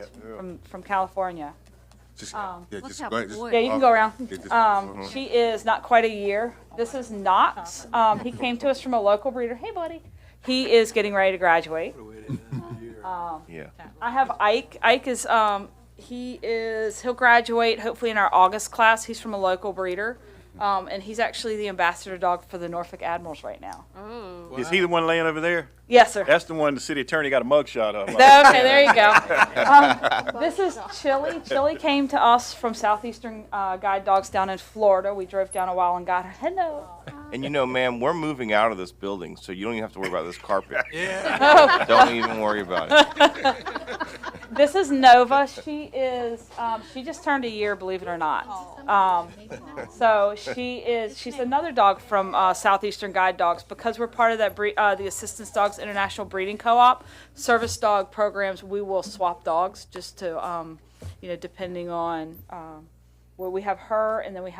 from California. Just, Look how go ahead, boy- Yeah, you can go around. Yeah, just- She is not quite a year. This is Knox. He came to us from a local breeder. Hey, buddy. He is getting ready to graduate. Yeah. I have Ike. Ike is, he'll graduate hopefully in our August class. He's from a local breeder. And he's actually the ambassador dog for the Norfolk Admirals right now. Oh. Is he the one laying over there? Yes, sir. That's the one the city attorney got a mugshot of. Okay, there you go. This is Chili. Chili came to us from Southeastern Guide Dogs down in Florida. We drove down a while and got her. Hello. And ma'am, we're moving out of this building, so you don't even have to worry about this carpet. Yeah. Don't even worry about it. This is Nova. She is, she just turned a year, believe it or not. So she's another dog from Southeastern Guide Dogs. Because we're part of that the Assistance Dogs International Breeding Co-op, service dog programs, we will swap dogs just to, depending on, where we have her, and then we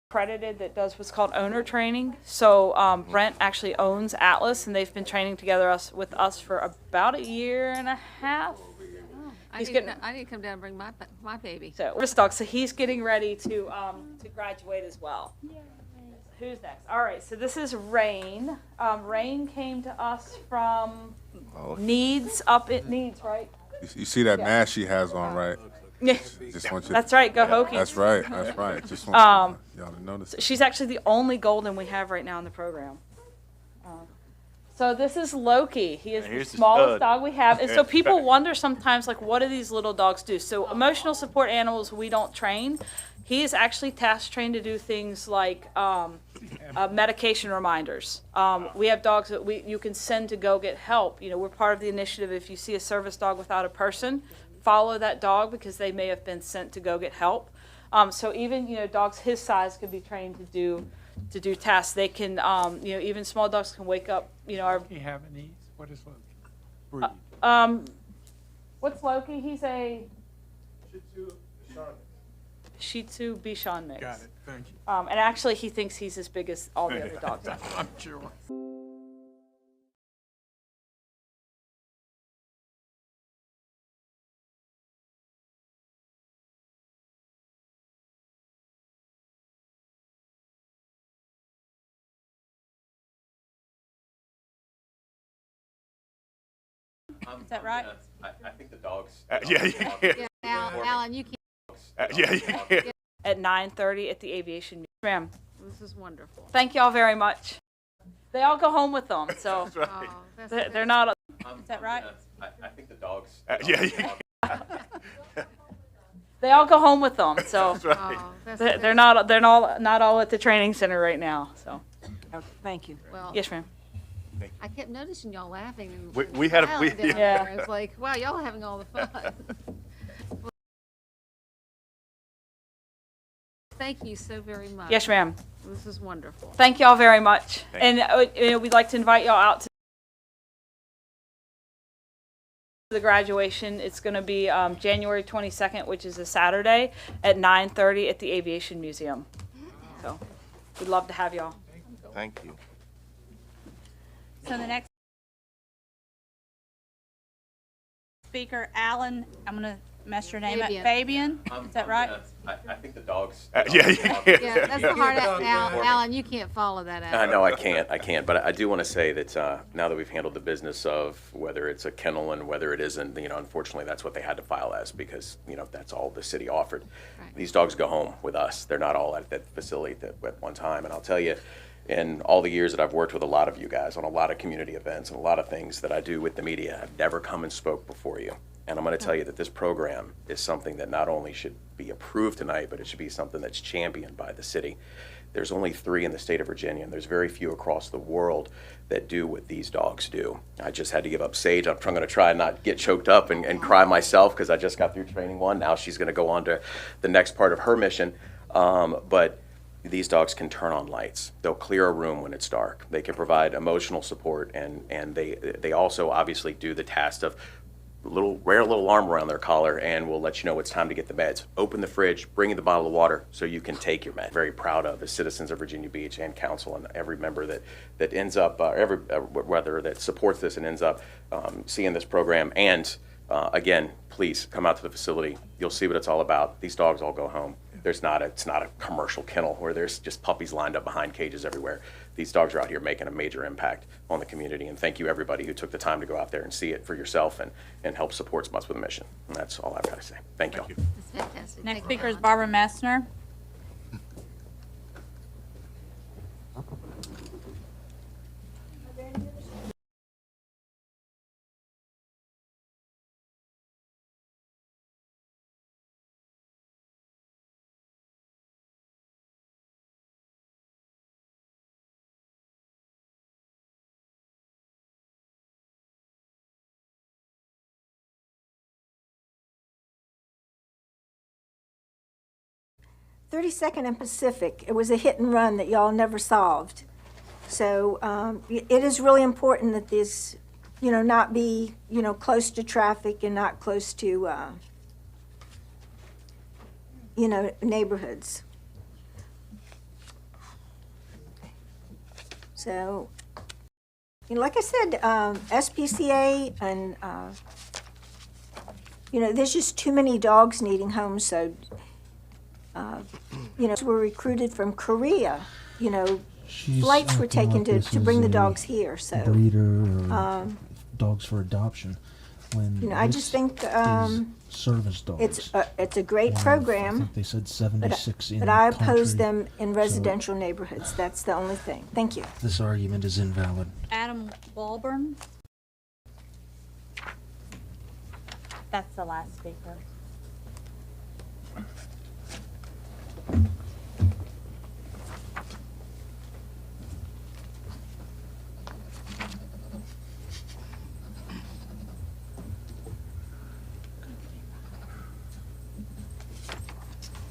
accredited that does what's called owner training. So Brent actually owns Atlas, and they've been training together with us for about a year and a half. I need to come down and bring my baby. So service dog. So he's getting ready to graduate as well. Who's next? All right. So this is Rain. Rain came to us from Needs up at Needs, right? You see that mask she has on, right? Yeah. That's right. Go Hokies. That's right. That's right. Just want y'all to notice. She's actually the only golden we have right now in the program. So this is Loki. He is the smallest dog we have. And so people wonder sometimes, like, what do these little dogs do? So emotional support animals we don't train. He is actually task trained to do things like medication reminders. We have dogs that you can send to go get help. We're part of the initiative. If you see a service dog without a person, follow that dog because they may have been sent to go get help. So even dogs his size can be trained to do tasks. They can even small dogs can wake up. Does he have a niece? What is Loki? What's Loki? He's a Shih Tzu Bichon mix. Got it. Thank you. And actually, he thinks he's as big as all the other dogs. I'm sure. Is that right? I think the dogs. Alan, you can't. At 9:30 at the Aviation Museum. Ma'am, This is wonderful. thank y'all very much. They all go home with them, so they're not. Is that right? I think the dogs. They all go home with them, so That's they're not all at the training center right now. So Thank you. Well, yes, ma'am. I kept noticing y'all laughing. And We had a- smiling we- down yeah. there. It's like, wow, y'all are having all the fun. Thank you so very much. Yes, ma'am. This is wonderful. Thank y'all very much. Thank And we'd like to invite y'all out to the graduation. It's going to be January 22nd, which is a Saturday at 9:30 at the Aviation Museum. So we'd love to have y'all. Thank you. So the next speaker, Alan, I'm going to mess your name up. Fabian, is that right? I think the dogs. Yeah, that's the hard Alan, you can't follow that out. No, I can't. But I do want to say that now that we've handled the business of whether it's a kennel and whether it isn't, unfortunately that's what they had to file as because, that's all the city offered. Right. These dogs go home with us. They're not all at that facility at one time. And I'll tell you, in all the years that I've worked with a lot of you guys on a lot of community events and a lot of things that I do with the media, I've never come and spoke before you. And I'm going to tell you that this program is something that not only should be approved tonight, but it should be something that's championed by the city. There's only 3 in the state of Virginia, and there's very few across the world that do what these dogs do. I just had to give up Sage. I'm going to try and not get choked up and cry myself because I just got through training one. Now she's going to go on to the next part of her mission. But these dogs can turn on lights. They'll clear a room when it's dark. They can provide emotional support, and they also obviously do the task of wear a little arm around their collar and we'll let you know it's time to get the meds. Open the fridge, bring you the bottle of water so you can take your med. Very proud of as citizens of Virginia Beach and council and every member that ends up, whether that supports this and ends up seeing this program. And again, please come out to the facility. You'll see what it's all about. These dogs all go home. It's not a commercial kennel where there's just puppies lined up behind cages everywhere. These dogs are out here making a major impact on the community. And thank you everybody who took the time to go out there and see it for yourself and help support Smuts with a Mission. And that's all I've got to say. Thank you all. That's fantastic. Next speaker is Barbara Messner. 32nd and Pacific, it was a hit and run that y'all never solved. So it is really important that this, not be, close to traffic and not close to, neighborhoods. So, like I said, SPCA and, there's just too many dogs needing homes, so, were recruited from Korea, flights were taken to bring the dogs here, so. Breeder or dogs for adoption. When I just think is service dogs. it's a great I program, think they said 76 in but I country. oppose them in residential neighborhoods. That's the only thing. Thank you. This argument is invalid. Adam Walburn? That's the last speaker.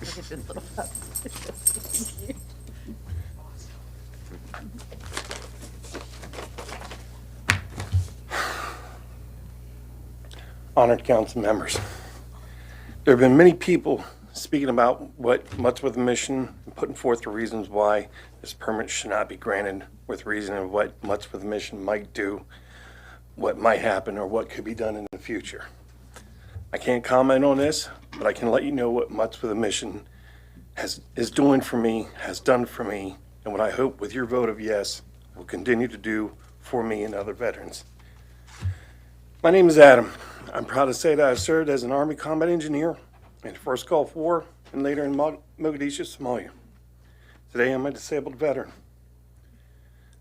Look at this little pup. Honored council members, there have been many people speaking about what's with the mission and putting forth the reasons why this permit should not be granted with reason of what what's with the mission might do, what might happen, or what could be done in the future. I can't comment on this, but I can let you know what Mutts with a Mission is doing for me, has done for me, and what I hope with your vote of yes will continue to do for me and other veterans. My name is Adam. I'm proud to say that I served as an Army combat engineer in the first Gulf War and later in Mogadishu, Somalia. Today I'm a disabled veteran.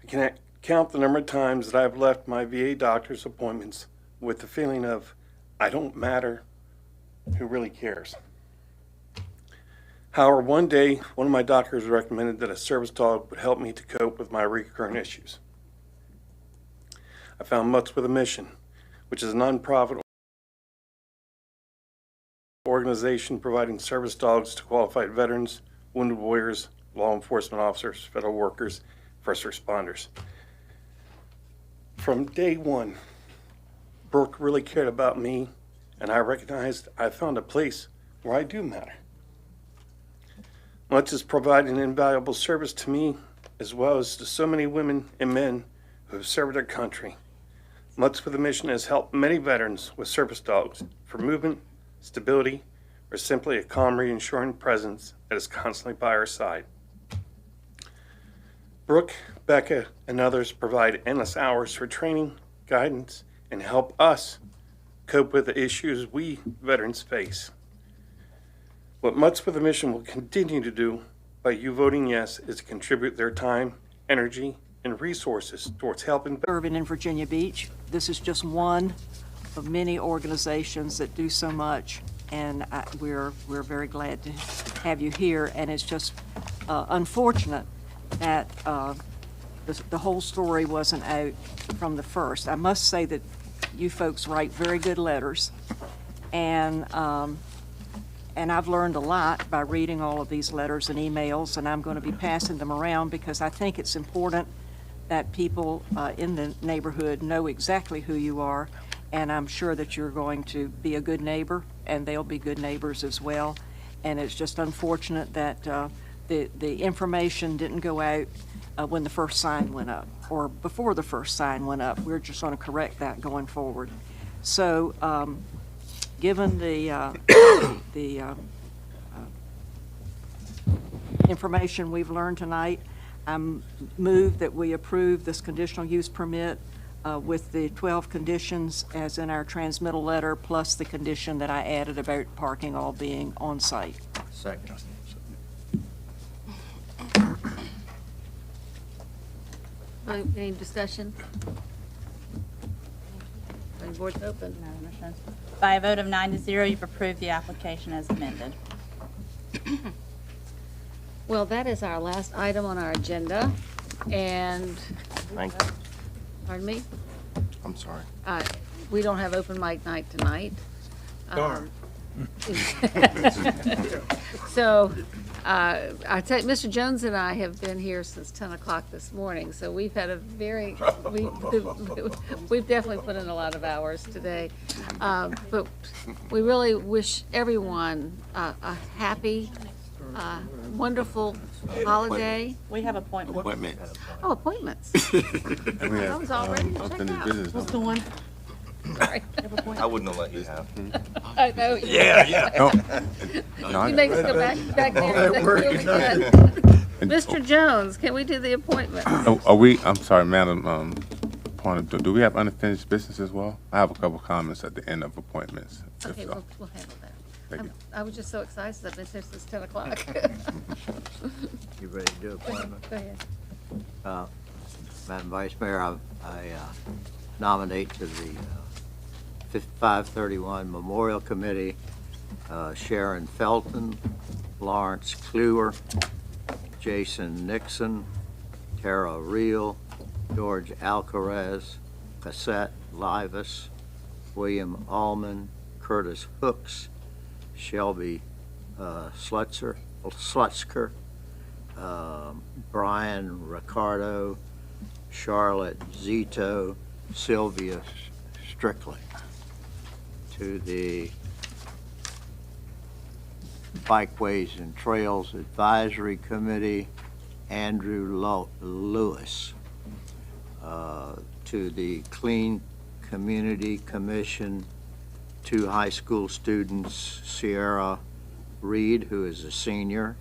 I can't count the number of times that I've left my VA doctor's appointments with the feeling of, I don't matter, who really cares? However, one day, one of my doctors recommended that a service dog would help me to cope with my recurrent issues. I found Mutts with a Mission, which is a nonprofit organization providing service dogs to qualified veterans, wounded warriors, law enforcement officers, federal workers, first responders. From day one, Brooke really cared about me, and I recognized I found a place where I do matter. Mutts is providing invaluable service to me, as well as to so many women and men who have served their country. Mutts with a Mission has helped many veterans with service dogs for movement, stability, or simply a calm, reassuring presence that is constantly by our side. Brooke, Becca, and others provide endless hours for training, guidance, and help us cope with the issues we veterans face. What Mutts with a Mission will continue to do by you voting yes is to contribute their time, energy, and resources towards helping. Urban in Virginia Beach. This is just one of many organizations that do so much, and we're very glad to have you here. And it's just unfortunate that the whole story wasn't out from the first. I must say that you folks write very good letters, and I've learned a lot by reading all of these letters and emails, and I'm going to be passing them around because I think it's important that people in the neighborhood know exactly who you are, and I'm sure that you're going to be a good neighbor, and they'll be good neighbors as well. And it's just unfortunate that the information didn't go out when the first sign went up, or before the first sign went up. We're just going to correct that going forward. So, given the information we've learned tonight, I move that we approve this conditional use permit with the 12 conditions as in our transmittal letter, plus the condition that I added about parking all being on site. Second. Any discussion? Voting board's open. By a vote of 9-0, you've approved the application as amended. Well, that is our last item on our agenda, and. Thank you. Pardon me? I'm sorry. We don't have open mic night tonight. Darn. So, I tell you, Mr. Jones and I have been here since 10 o'clock this morning, so we've had a very, we've definitely put in a lot of hours today. But we really wish everyone a happy, wonderful holiday. We have appointments. Oh, appointments. I was all ready to check out. What's going? Sorry. I wouldn't have let you have. I know. No, You make us go back there. Mr. Jones, can we do the appointment? Are we, I'm sorry, Madam, point of, do we have unfinished business as well? I have a couple comments at the end of appointments. if Okay, so. we'll handle that. Thank you. I was just so excited, I've been here since 10 o'clock. You ready to do appointment? Go ahead. Madam Vice Mayor, I nominate to the 531 Memorial Committee Sharon Felton, Lawrence Kluwer, Jason Nixon, Tara Reel, George Alcaraz, Cassette Livas, William Allman, Curtis Hooks, Shelby Slutzker, Brian Ricardo, Charlotte Zito, Sylvia Strickland. To the Bikeways and Trails Advisory Committee, Andrew Lewis. To the Clean Community Commission, 2 high school students, Sierra Reed, who is a senior,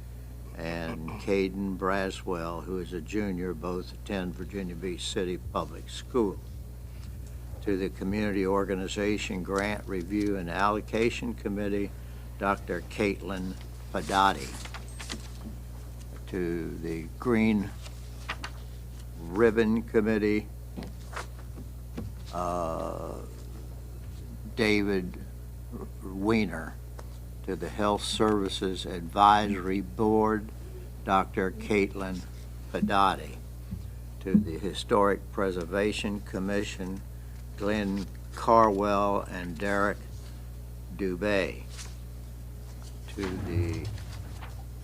and Caden Braswell, who is a junior, both attend Virginia Beach City Public School. To the Community Organization Grant Review and Allocation Committee, Dr. Caitlin Padati. To the Green Ribbon Committee, David Weiner. To the Health Services Advisory Board, Dr. Caitlin Padati. To the Historic Preservation Commission, Glenn Carwell and Derek Dubay. To the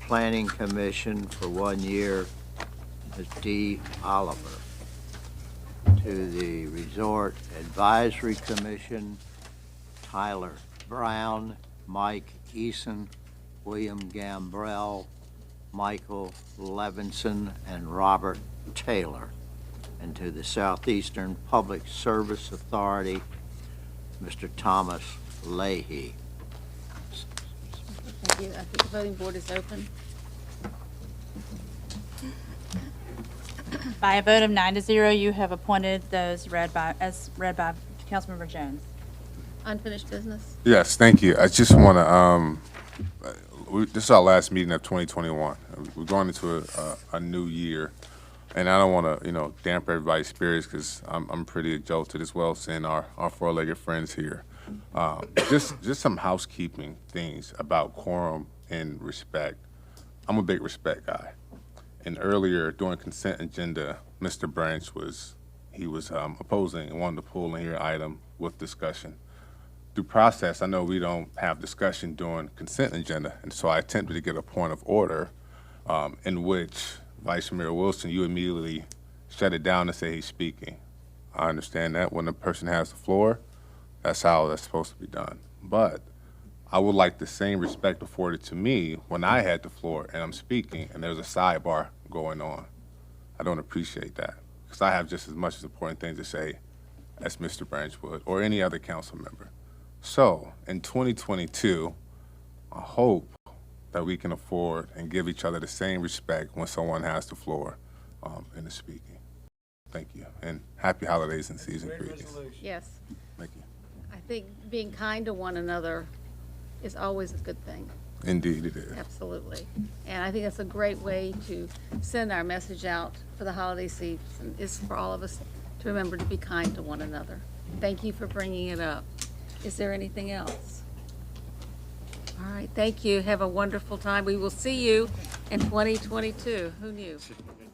Planning Commission for 1 year, Ms. Dee Oliver. To the Resort Advisory Commission, Tyler Brown, Mike Eason, William Gambrell, Michael Levinson, and Robert Taylor. And to the Southeastern Public Service Authority, Mr. Thomas Leahy. Thank you. I think the voting board is open. By a vote of 9-0, you have appointed those as read by Councilmember Jones. Unfinished business? Yes, thank you. I just want to, this is our last meeting of 2021. We're going into a new year, and I don't want to, dampen everybody's spirits because I'm pretty jolted as well, seeing our four-legged friends here. Just some housekeeping things about quorum and respect. I'm a big respect guy. And earlier during consent agenda, Mr. Branch was opposing and wanted to pull in here item with discussion. Through process, I know we don't have discussion during consent agenda, and so I attempted to get a point of order in which Vice Mayor Wilson, you immediately shut it down and say he's speaking. I understand that when a person has the floor, that's how that's supposed to be done. But I would like the same respect afforded to me when I had the floor and I'm speaking and there's a sidebar going on. I don't appreciate that because I have just as much as important things to say as Mr. Branch would or any other council member. So in 2022, I hope that we can afford and give each other the same respect when someone has the floor and is speaking. Thank you, and happy holidays and season greetings. Yes. Thank you. I think being kind to one another is always a good thing. Indeed it is. Absolutely. And I think that's a great way to send our message out for the holiday season, is for all of us to remember to be kind to one another. Thank you for bringing it up. Is there anything else? All right, thank you. Have a wonderful time. We will see you in 2022. Who knew?